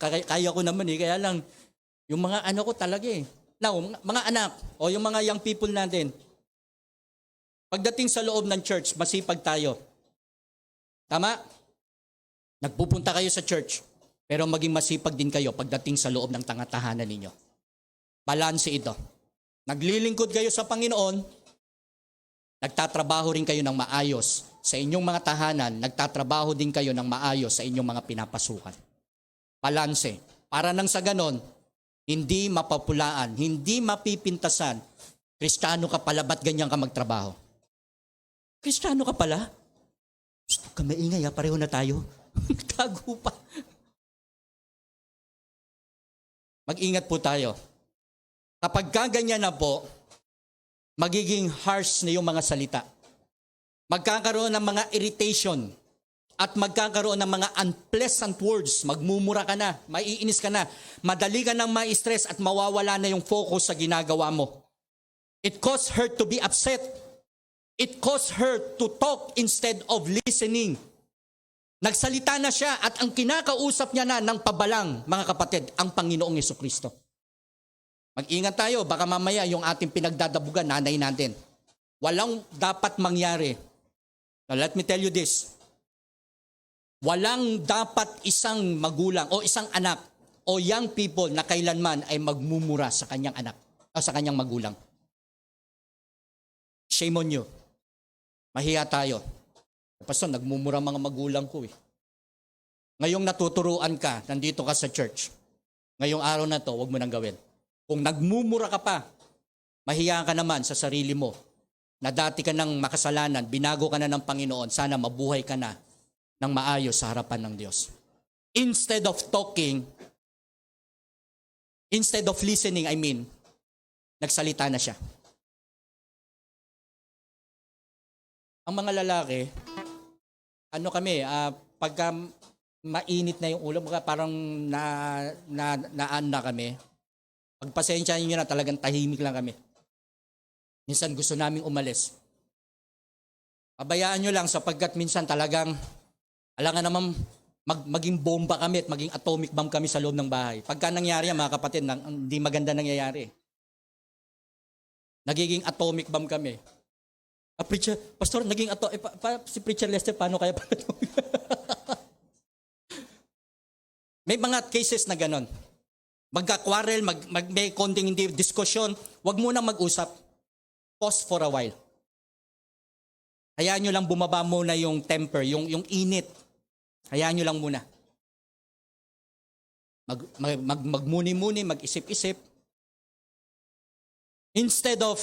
Kaya ko naman eh, kaya lang, yung mga ano ko talaga eh. Now, mga anak, o yung mga young people natin, pagdating sa loob ng church, masipag tayo. Tama? Nagpupunta kayo sa church, pero maging masipag din kayo pagdating sa loob ng tahanan ninyo. Balanse ito. Naglilingkod kayo sa Panginoon, nagtatrabaho rin kayo ng maayos sa inyong mga tahanan, nagtatrabaho din kayo ng maayos sa inyong mga pinapasukan. Balanse. Para nang sa ganon, hindi mapapulaan, hindi mapipintasan. Kristiyano ka pala, ba't ganyan ka magtrabaho? Kristiyano ka pala? Huwag ka maingay ha, pareho na tayo. Tago pa. Mag-ingat po tayo. Kapag kaganyan na po, magiging harsh na yung mga salita. Magkakaroon ng mga irritation at magkakaroon ng mga unpleasant words. Magmumura ka na, maiinis ka na, madali ka nang ma-stress at mawawala na yung focus sa ginagawa mo. It caused her to be upset. It caused her to talk instead of listening. Nagsalita na siya at ang kinakausap niya na ng pabalang, mga kapatid, ang Panginoong Jesucristo. Mag-ingat tayo, baka mamaya yung ating pinagdadabugan, nanay natin. Walang dapat mangyari. Now, let me tell you this. Walang dapat isang magulang o isang anak o young people na kailanman ay magmumura sa kanyang anak o sa kanyang magulang. Shame on you. Mahiya tayo. Pastor, nagmumura mga magulang ko eh. Ngayong natuturuan ka, nandito ka sa church. Ngayong araw na to, huwag mo nang gawin. Kung nagmumura ka pa, mahiya ka naman sa sarili mo na dati ka ng makasalanan, binago ka na ng Panginoon, sana mabuhay ka na ng maayos sa harapan ng Diyos. Instead of talking, instead of listening, nagsalita na siya. Ang mga lalaki, pagka mainit na yung ulo, parang naan na kami. Pagpasensyahan nyo na, talagang tahimik lang kami. Minsan gusto naming umalis. Pabayaan nyo lang sapagkat minsan talagang, alangan naman maging bomba kami at maging atomic bomb kami sa loob ng bahay. Pagka nangyari yan, mga kapatid, hindi maganda nangyayari. Nagiging atomic bomb kami. Preacher, Pastor, naging si Preacher Lester, paano kaya? May mga cases na ganon. Magka-quarrel, may konting hindi diskusyon, wag muna mag-usap. Pause for a while. Hayaan nyo lang bumaba muna yung temper, yung init. Hayaan nyo lang muna. Magmuni-muni, mag-isip-isip. Instead of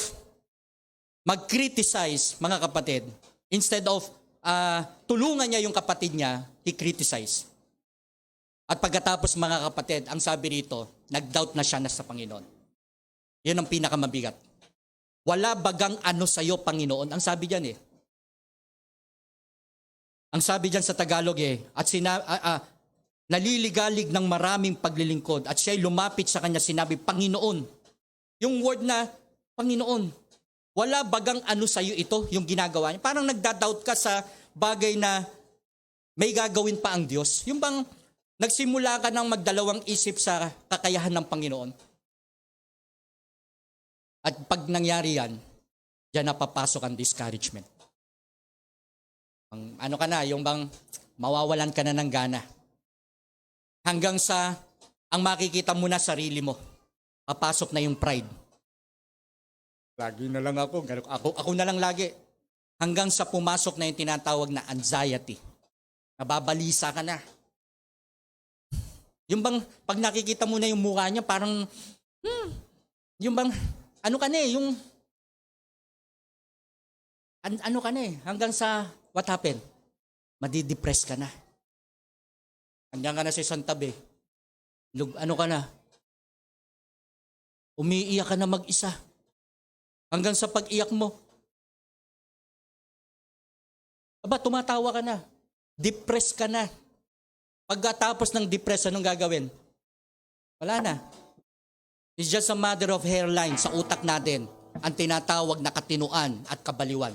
mag-criticize, mga kapatid, instead of tulungan niya yung kapatid niya, he criticize. At pagkatapos, mga kapatid, ang sabi rito, nag-doubt na siya na sa Panginoon. Yun ang pinakamabigat. Wala bagang ano sa'yo, Panginoon. Ang sabi diyan Ang sabi diyan sa Tagalog at naliligalig ng maraming paglilingkod at siya'y lumapit sa kanya, sinabi, Panginoon. Yung word na, Panginoon. Wala bagang ano sa'yo ito, yung ginagawa niya. Parang nagda-doubt ka sa bagay na may gagawin pa ang Diyos. Yung bang nagsimula ka ng magdalawang isip sa kakayahan ng Panginoon. At pag nangyari yan, diyan napapasok ang discouragement. Ano ka na, yung bang mawawalan ka na ng gana. Hanggang sa, ang makikita mo na sarili mo, papasok na yung pride. Lagi na lang ako na lang lagi. Hanggang sa pumasok na yung tinatawag na anxiety. Nababalisa ka na. Yung bang, pag nakikita mo na yung mukha niya, parang, yung bang, ano ka na yung, ano ka na hanggang sa, what happened? Madidepress ka na. Hanggang ka na sa isang tabi. Ano ka na? Umiiyak ka na mag-isa. Hanggang sa pag-iyak mo, tumatawa ka na. Depressed ka na. Pagkatapos ng depress, anong gagawin? Wala na. It's just a matter of hairline sa utak natin. Ang tinatawag na katinuan at kabaliwan.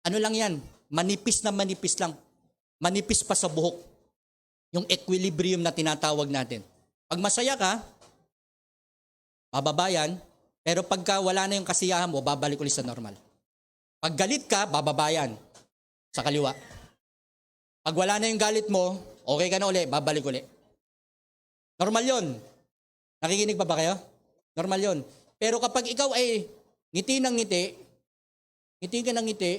Ano lang yan? Manipis na manipis lang. Manipis pa sa buhok. Yung equilibrium na tinatawag natin. Pag masaya ka, bababa yan. Pero pagka wala na yung kasiyahan mo, babalik ulit sa normal. Pag galit ka, bababa yan. Sa kaliwa. Pag wala na yung galit mo, okay ka na uli, babalik uli. Normal yon. Nakikinig pa ba kayo? Normal yon. Pero kapag ikaw ay ngiti ng ngiti, ngiti ka ng ngiti,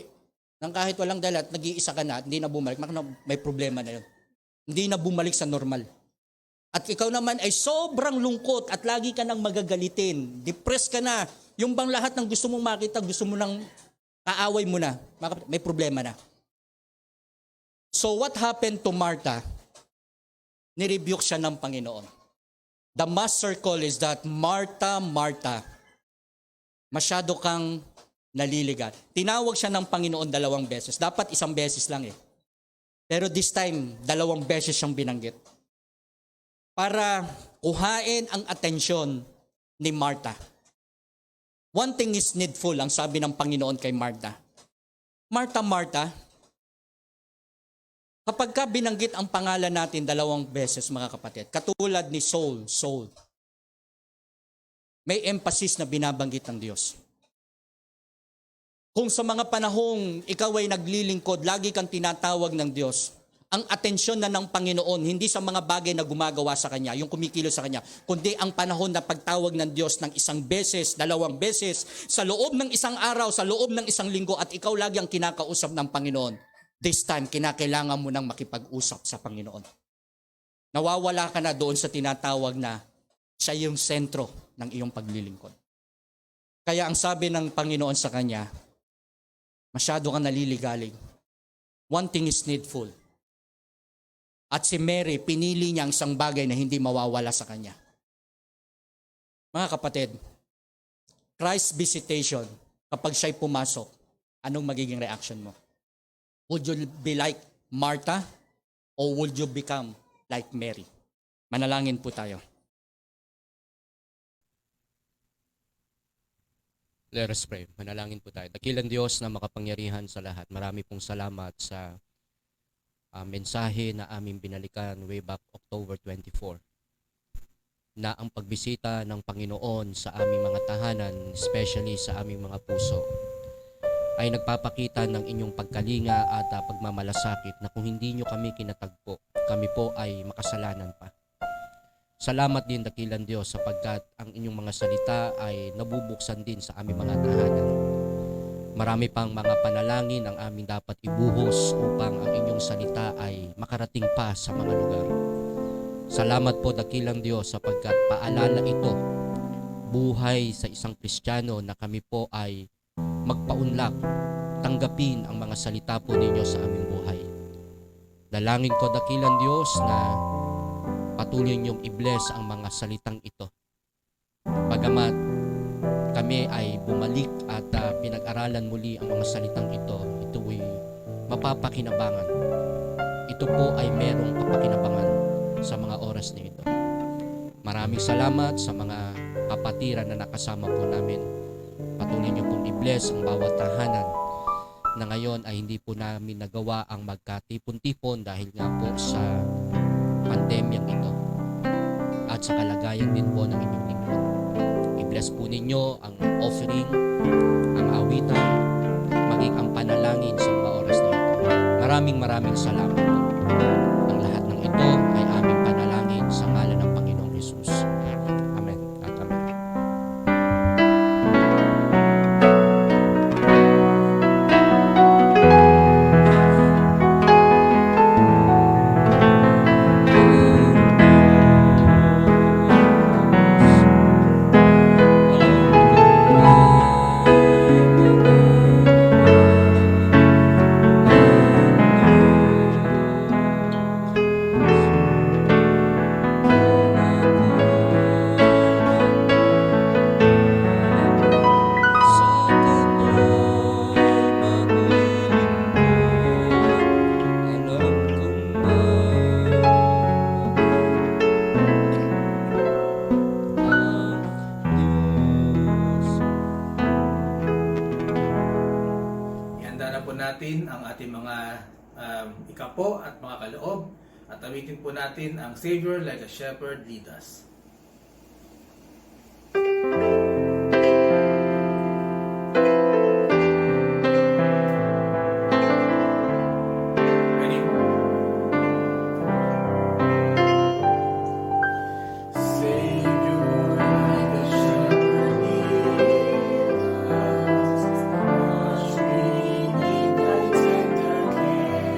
nang kahit walang dalat, nag-iisa ka na at hindi na bumalik, may problema na yun. Hindi na bumalik sa normal. At ikaw naman ay sobrang lungkot at lagi ka nang magagalitin. Depressed ka na. Yung bang lahat ng gusto mong makita, gusto mo nang kaaway mo na. May problema na. So what happened to Martha? Nirebuke siya ng Panginoon. The master call is that, Martha, Martha, masyado kang naliligat. Tinawag siya ng Panginoon 2 beses. Dapat 1 beses lang Pero this time, 2 beses siyang binanggit. Para kuhain ang atensyon ni Martha. One thing is needful, ang sabi ng Panginoon kay Martha. Martha, Martha, kapag ka binanggit ang pangalan natin 2 beses, mga kapatid, katulad ni Saul, may emphasis na binabanggit ng Diyos. Kung sa mga panahong ikaw ay naglilingkod, lagi kang tinatawag ng Diyos, ang atensyon na ng Panginoon, hindi sa mga bagay na gumagawa sa Kanya, yung kumikilos sa Kanya, kundi ang panahon na pagtawag ng Diyos ng 1 beses, 2 beses, sa loob ng 1 araw, sa loob ng 1 linggo, at ikaw lagi ang kinakausap ng Panginoon. This time, kinakailangan mo nang makipag-usap sa Panginoon. Nawawala ka na doon sa tinatawag na siya yung sentro ng iyong paglilingkod. Kaya ang sabi ng Panginoon sa kanya, masyado kang naliligalig. One thing is needful. At si Mary, pinili niya ang isang bagay na hindi mawawala sa kanya. Mga kapatid, Christ's visitation, kapag siya'y pumasok, anong magiging reaction mo? Would you be like Martha or would you become like Mary? Manalangin po tayo. Let us pray. Manalangin po tayo. Dakilang Diyos na makapangyarihan sa lahat. Marami pong salamat sa mensahe na aming binalikan way back October 24 na ang pagbisita ng Panginoon sa aming mga tahanan, especially sa aming mga puso, ay nagpapakita ng inyong pagkalinga at pagmamalasakit na kung hindi nyo kami kinatagpo, kami po ay makasalanan pa. Salamat din dakilang Diyos sapagkat ang inyong mga salita ay nabubuksan din sa aming mga tahanan. Marami pang mga panalangin ang aming dapat ibuhos upang ang inyong salita ay makarating pa sa mga lugar. Salamat po dakilang Diyos sapagkat paalala ito, buhay sa isang Kristiyano na kami po ay magpaunlak, tanggapin ang mga salita po ninyo sa aming buhay. Dalangin ko dakilang Diyos na patuloy niyong i-bless ang mga salitang ito. Bagamat kami ay bumalik at pinag-aralan muli ang mga salitang ito, ito ay mapapakinabangan. Ito po ay merong papakinabangan sa mga oras na ito. Maraming salamat sa mga kapatiran na nakasama po namin. Patuloy niyo pong i-bless ang bawat tahanan na ngayon ay hindi po namin nagawa ang magkatipon-tipon dahil nga po sa pandemyang ito at sa kalagayan din po ng inyong lingkod. I-bless po ninyo ang offering, ang awitan, maging ang panalangin sa mga oras na ito. Maraming salamat po. Ang lahat ng ito ay aming panalangin sa ngalan ng Panginoong Hesus. Amen at amen. Ihanda na po natin ang ating mga ikapo at mga kaloob at awitin po natin ang Savior like a shepherd lead us. Ready? Savior like a shepherd lead us, wash me in thy tender care.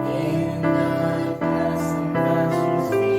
In thy blessed pastures feed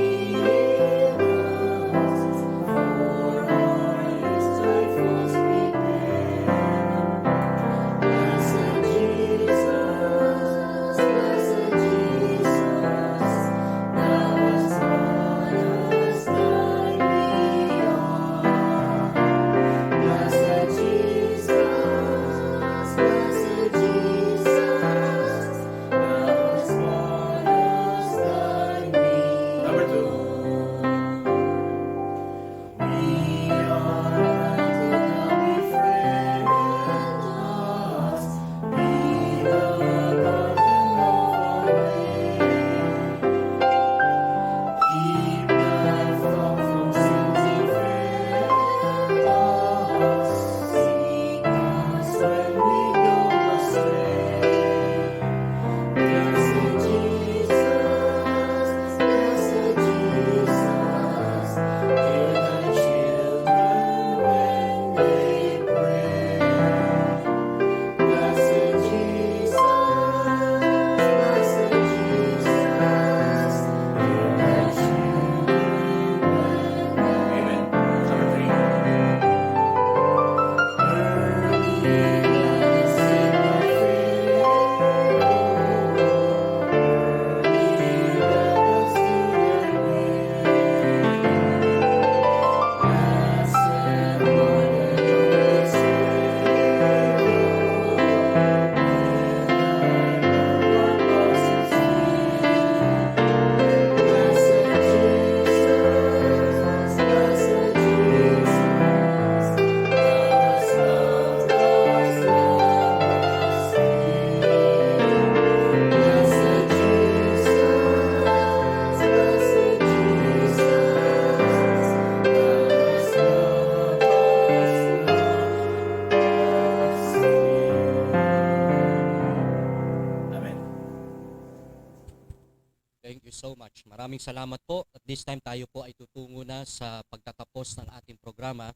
maraming salamat po. At this time tayo po ay tutungo na sa pagtatapos ng ating programa.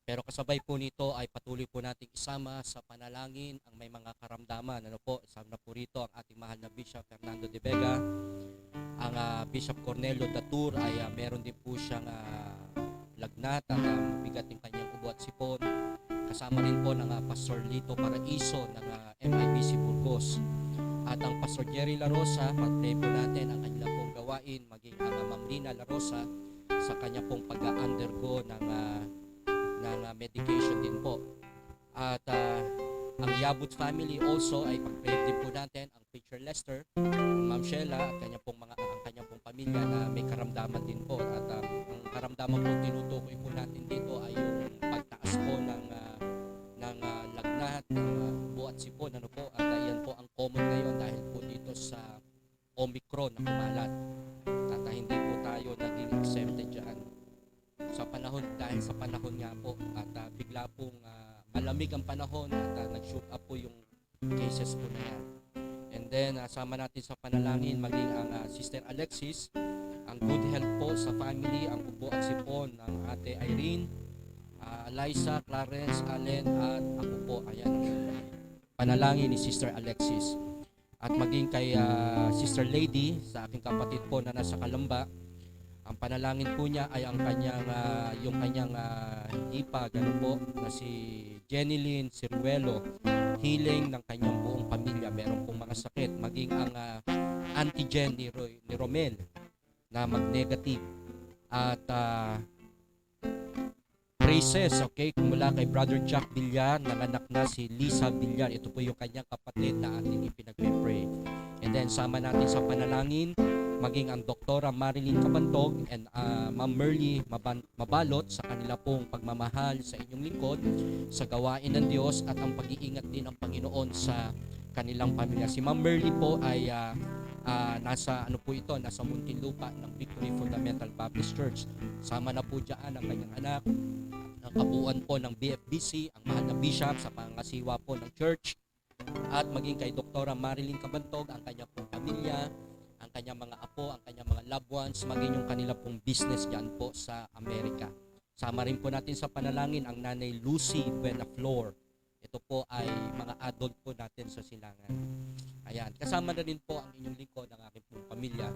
Pero kasabay po nito ay patuloy po nating isama sa panalangin ang may mga karamdaman. Ano po, isama na po rito ang ating mahal na Bishop Fernando de Vega. Ang Bishop Cornelio Datur ay meron din po siyang lagnat at mabigat yung kanyang ubo at sipon. Kasama rin po ng Pastor Lito Paraiso ng MIBC Burgos. At ang Pastor Jerry La Rosa, pag-pray po natin ang kanyang pong gawain, maging ang Ma'am Lina La Rosa sa kanya pong pag-undergo ng medication din po. At ang Yabut family also ay pag-pray din po natin ang Preacher Lester, Ma'am Sheila at ang kanyang pong pamilya na may karamdaman din po. At ang karamdaman po tinutukoy po natin dito ay yung pagtaas po ng lagnat, ubo at sipon, ano po. At yan po ang common ngayon dahil po dito sa Omicron na kumalat. At hindi po tayo naging exempted dyan sa panahon, dahil sa panahon nga po at bigla pong malamig ang panahon at nag-shoot up po yung cases po na yan. And then sama natin sa panalangin maging ang Sister Alexis, ang good health po sa family, ang ubo at sipon ng Ate Irene, Eliza, Clarence, Allen at ako po. Ayan panalangin ni Sister Alexis. At maging kay Sister Lady, sa aking kapatid po na nasa Kalamba, ang panalangin po niya ay ang kanyang hipag, ano po, na si Jenilyn Ciruelo, healing ng kanyang buong pamilya. Meron pong mga sakit, maging ang antigen ni Romel na mag-negative. At praises, okay, mula kay Brother Jack Villar, nanganak na si Lisa Villar. Ito po yung kanyang kapatid na ating ipinag-pray. And then sama natin sa panalangin maging ang Doktora Marilyn Cabantog and Ma'am Merly Mabalot sa kanila pong pagmamahal sa inyong lingkod, sa gawain ng Diyos at ang pag-iingat din ng Panginoon sa kanilang pamilya. Si Ma'am Merly po ay nasa Muntinlupa ng Victory Fundamental Baptist Church. Sama na po diyan ang kanyang anak, ang kabuuan po ng BFBC, ang mahal na bishop sa pangasiwa po ng church, at maging kay Doktora Marilyn Cabantog, ang kanyang pong pamilya, ang kanyang mga apo, ang kanyang mga loved ones, maging yung kanila pong business dyan po sa Amerika. Sama rin po natin sa panalangin ang Nanay Lucy Buenaflor. Ito po ay mga adult po natin sa Silangan. Ayan, kasama na rin po ang inyong lingkod, ang aking pong pamilya,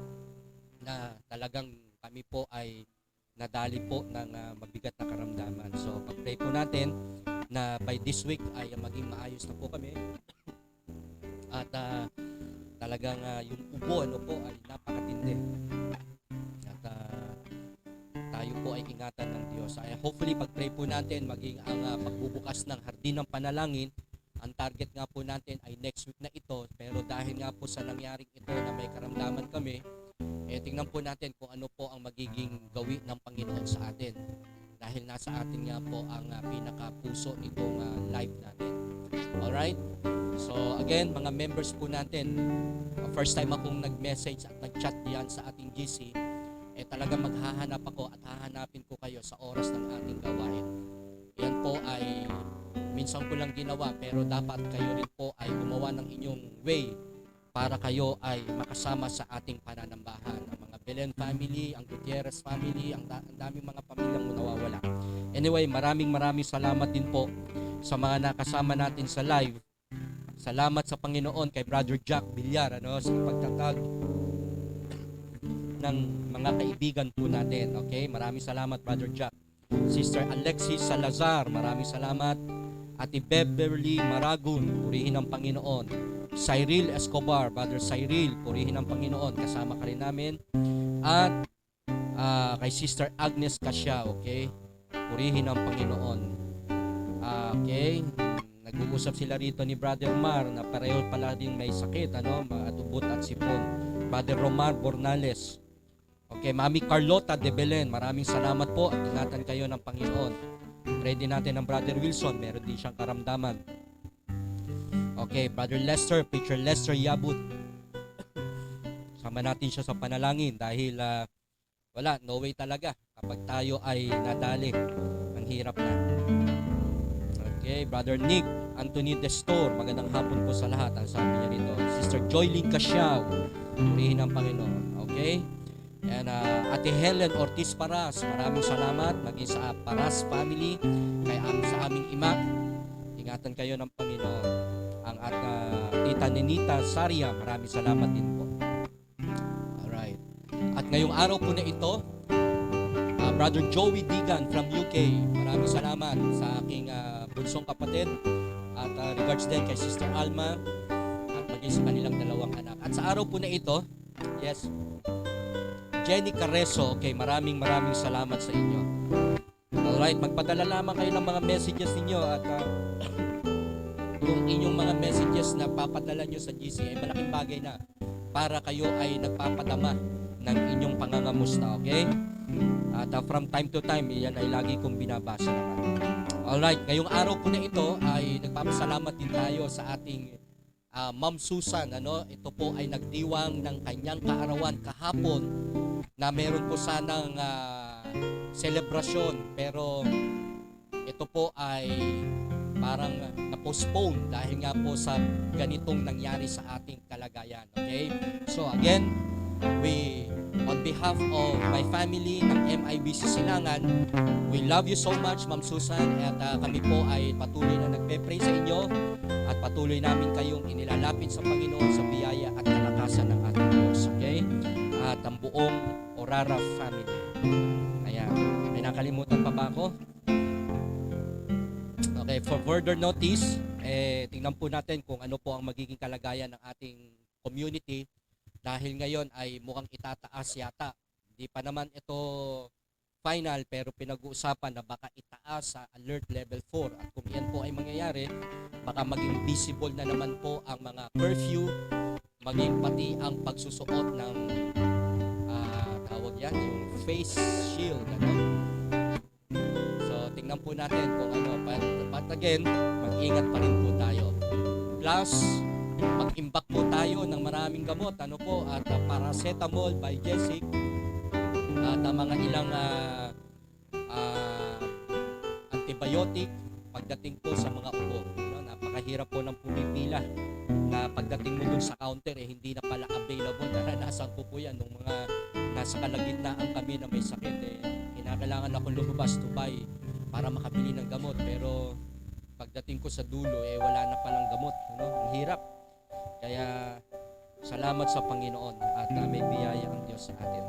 na talagang kami po ay nadali po ng mabigat na karamdaman. So, pag-pray po natin na by this week ay maging maayos na po kami. At talagang yung ubo ay napakatindi. At tayo po ay ingatan ng Diyos. Hopefully pag-pray po natin maging ang pagbubukas ng hardin ng panalangin. Ang target nga po natin ay next week na ito. Pero dahil nga po sa nangyaring ito na may karamdaman kami, tingnan po natin kung ano po ang magiging gawin ng Panginoon sa atin. Dahil nasa atin nga po ang pinakapuso nitong live natin. Alright? So again, mga members po natin, first time akong nag-message at nag-chat diyan sa ating GC, talagang maghahanap ako at hahanapin ko kayo sa oras ng ating gawain. Yan po ay minsan ko lang ginawa, pero dapat kayo rin po ay gumawa ng inyong way para kayo ay makasama sa ating pananambahan. Ang mga Belen family, ang Gutierrez family, ang daming mga pamilyang nawawala. Anyway, maraming salamat din po sa mga nakasama natin sa live. Salamat sa Panginoon kay Brother Jack Villar sa pagtatag ng mga kaibigan po natin. Okay? Maraming salamat, Brother Jack. Sister Alexis Salazar, maraming salamat. Ate Beverly Maragun, purihin ang Panginoon. Cyril Escobar, Brother Cyril, purihin ang Panginoon. Kasama ka rin namin. At kay Sister Agnes Cassia, okay? Purihin ang Panginoon. Okay? Nag-uusap sila rito ni Brother Mar na pareho pala din may sakit, atubot at sipon. Brother Romar Bornales. Okay, Mami Carlota de Belen, maraming salamat po at ingatan kayo ng Panginoon. Pray din natin ang Brother Wilson, meron din siyang karamdaman. Okay, Brother Lester, Preacher Lester Yabut. Sama natin siya sa panalangin dahil no way talaga kapag tayo ay nadali. Ang hirap na. Okay, Brother Nick Anthony Destor, magandang hapon po sa lahat. Ang sabi niya rito, Sister Joylyn Casiao, purihin ang Panginoon. Okay? And Ate Helen Ortiz Paras, maraming salamat. Maging sa Paras family, sa aming ima. Ingatan kayo ng Panginoon. Ang Tita Nenita Saria, maraming salamat din po. Alright. At ngayong araw po na ito, Brother Joey Digan from UK, maraming salamat sa aking bunsong kapatid. At regards din kay Sister Alma at maging sa kanilang dalawang anak. At sa araw po na ito, yes, Jenny Careso, okay, maraming salamat sa inyo. Alright, magpadala lamang kayo ng mga messages ninyo at yung inyong mga messages na papadala nyo sa GC ay malaking bagay na para kayo ay nagpapadama ng inyong pangangamusta, okay? At from time to time, yan ay lagi kong binabasa naman. Alright, ngayong araw po na ito ay nagpapasalamat din tayo sa ating Ma'am Susan. Ito po ay nagdiwang ng kanyang kaarawan kahapon na meron po sanang selebrasyon, pero ito po ay parang na-postpone dahil nga po sa ganitong nangyari sa ating kalagayan. Okay? So again, on behalf of my family ng MIBC Silangan, we love you so much, Ma'am Susan, at kami po ay patuloy na nagpe-pray sa inyo at patuloy namin kayong inilalapit sa Panginoon sa biyaya at kalakasan ng ating Diyos. Okay? At ang buong Orara family. Ayan. May nakalimutan pa ba ako? Okay, for further notice, tingnan po natin kung ano po ang magiging kalagayan ng ating community dahil ngayon ay mukhang itataas yata. Hindi pa naman ito final pero pinag-uusapan na baka itaas sa alert level 4 at kung yan po ay mangyayari, baka maging visible na naman po ang mga curfew, maging pati ang pagsusuot ng tawag yan, yung face shield. So, tingnan po natin kung ano. But again, mag-ingat pa rin po tayo. Plus, mag-imbak po tayo ng maraming gamot. At paracetamol by Jessic. At mga ilang antibiotic pagdating po sa mga ubo. Napakahirap po ng pumipila na pagdating mo dun sa counter, hindi na pala available. Naranasan ko po yan nung mga nasa kalagitnaan kami na may sakit. Kinakailangan akong lumabas to buy para makabili ng gamot, pero pagdating ko sa dulo wala na palang gamot. Ang hirap. Kaya salamat sa Panginoon at may biyaya ang Diyos sa atin.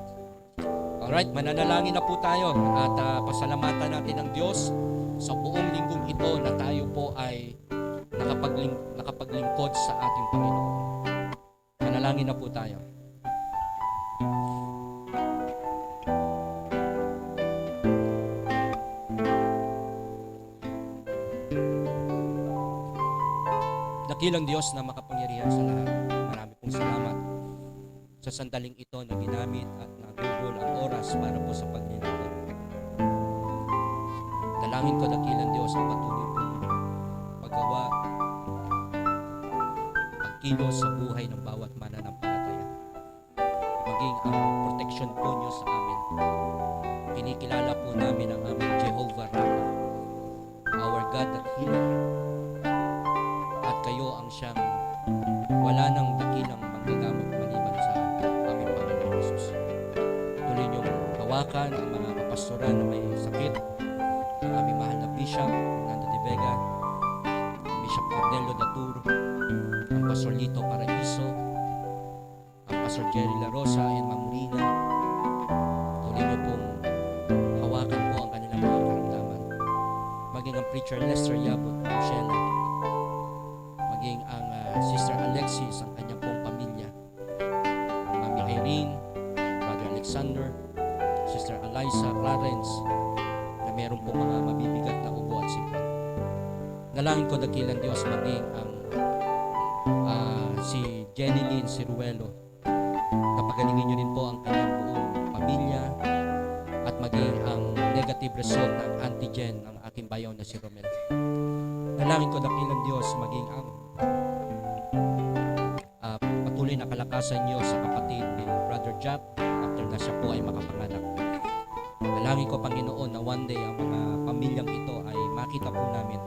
Alright, mananalangin na po tayo at pasalamatan natin ang Diyos sa buong linggong ito na tayo po ay nakapaglingkod sa ating Panginoon. Manalangin na po tayo. Dakilang Diyos na makapangyarihan sa lahat. Marami pong salamat sa sandaling ito na ginamit at nagugol ang oras para po sa paglilingkod. Dalangin ko, dakilang Diyos, ang patuloy po paggawa, pagkilos sa buhay ng bawat mananampalataya. Maging ang protection po niyo sa amin. Kinikilala po namin ang aming Jehovah Rapha, our God that healeth. At kayo ang siyang wala nang dakilang manggagamot maliban sa aming Panginoon Jesus. Tuloy niyong hawakan ang mga kapastoran na may sakit, ang aming mahal na Bishop Nando de Vega, Bishop Cornelio Datur, ang Pastor Lito Paraiso, ang Pastor Jerry La Rosa and Mamurina. Tuloy niyo pong hawakan po ang kanilang mga karamdaman. Maging ang Preacher Lester Yabot, Shella, maging ang Sister Alexis, ang kanyang pong pamilya, Mami Irene, Brother Alexander, Sister Eliza Clarence, na meron pong mga mabibigat na ubo at sipon. Nalangin ko, dakilang Diyos, maging ang si Jenny Lynn Ciruelo, napagalingin niyo rin po ang kanyang buong pamilya at maging ang negative result ng antigen ng aking bayaw na si Romel. Nalangin ko, dakilang Diyos, maging ang patuloy na kalakasan niyo sa kapatid ni Brother Jack after na siya po ay makapanganak. Nalangin ko, Panginoon, na one day ang mga pamilyang ito ay makita po namin.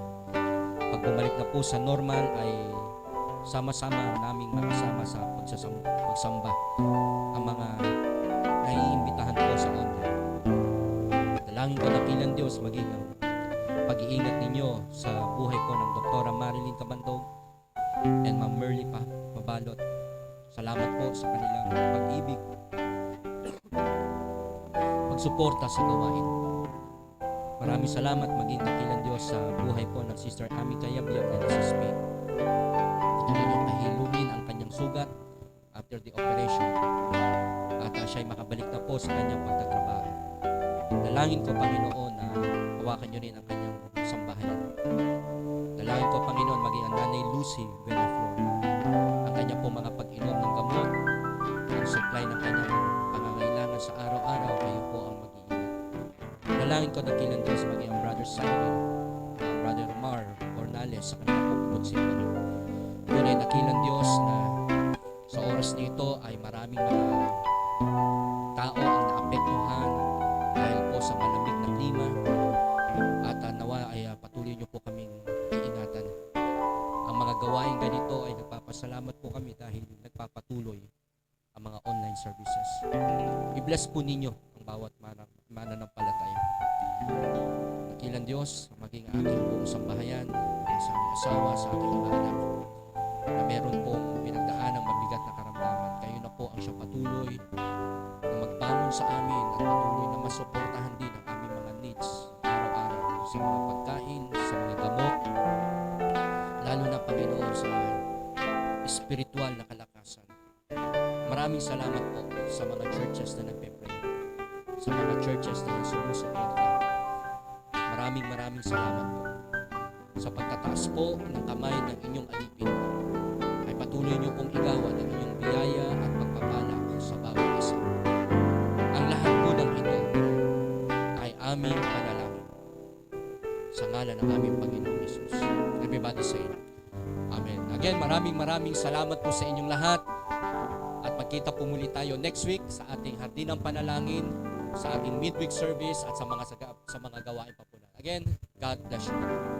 Pag bumalik na po sa normal ay sama-sama naming makasama sa pagsamba ang mga naiimbitahan Dalangin ko dakilang Diyos maging ang pag-iingat ninyo sa buhay ko ng Dr. Marilyn Cabandog and Ma'am Merly Mabalot. Salamat po sa kanilang pag-ibig, pagsuporta sa gawain. Maraming salamat maging dakilang Diyos sa buhay po ng Sister Amy Cayabyab na nasa Spain. Ito ninyong kahilugin ang kanyang sugat after the operation at siya'y makabalik na po sa kanyang pagtatrabaho. Dalangin ko, Panginoon, na hawakan nyo rin ang kanyang sambahayan. Dalangin ko, Panginoon, maging ang Nanay Lucy Villaflor, ang kanya po mga pag-inom ng gamot, ang supply ng kanyang pangangailangan sa araw-araw, kayo po ang mag-iingat. Dalangin ko, dakilang Diyos, maging ang Brother Simon, ang Brother Mar Ornales, sa kanyang po pagsipan. Tunay dakilang Diyos na sa oras nito ay maraming mga tao ang naapektuhan dahil po sa malamig na klima at nawa ay patuloy nyo po kaming iingatan. Ang mga gawain ganito ay nagpapasalamat po kami dahil nagpapatuloy ang mga online services. I-bless po ninyo ang bawat mananampalataya. Dakilang Diyos, maging aking buong sambahayan, sa aming asawa, sa aking mga anak, na meron pong pinagdaan ng mabigat na karamdaman. Kayo na po ang siyang patuloy na magbangon sa amin at patuloy na masuportahan din ang aming mga needs araw-araw sa mga pagkain, sa mga gamot, lalo na, Panginoon, sa spiritual na kalakasan. Maraming salamat po sa mga churches na nagpe-pray, sa mga churches na sumusuporta. Maraming salamat po sa pagtataas po ng kamay ng inyong alipin. Ay patuloy niyo pong igawad ang inyong biyaya at pagpapala sa bawat isa. Ang lahat po ng ito ay aming panalangin sa ngalan ng aming Panginoong Hesus. Everybody say Amen. Again, maraming salamat po sa inyong lahat at magkita po muli tayo next week sa ating Hardin ng Panalangin, sa ating midweek service at sa mga gawain pa po na. Again, God bless you.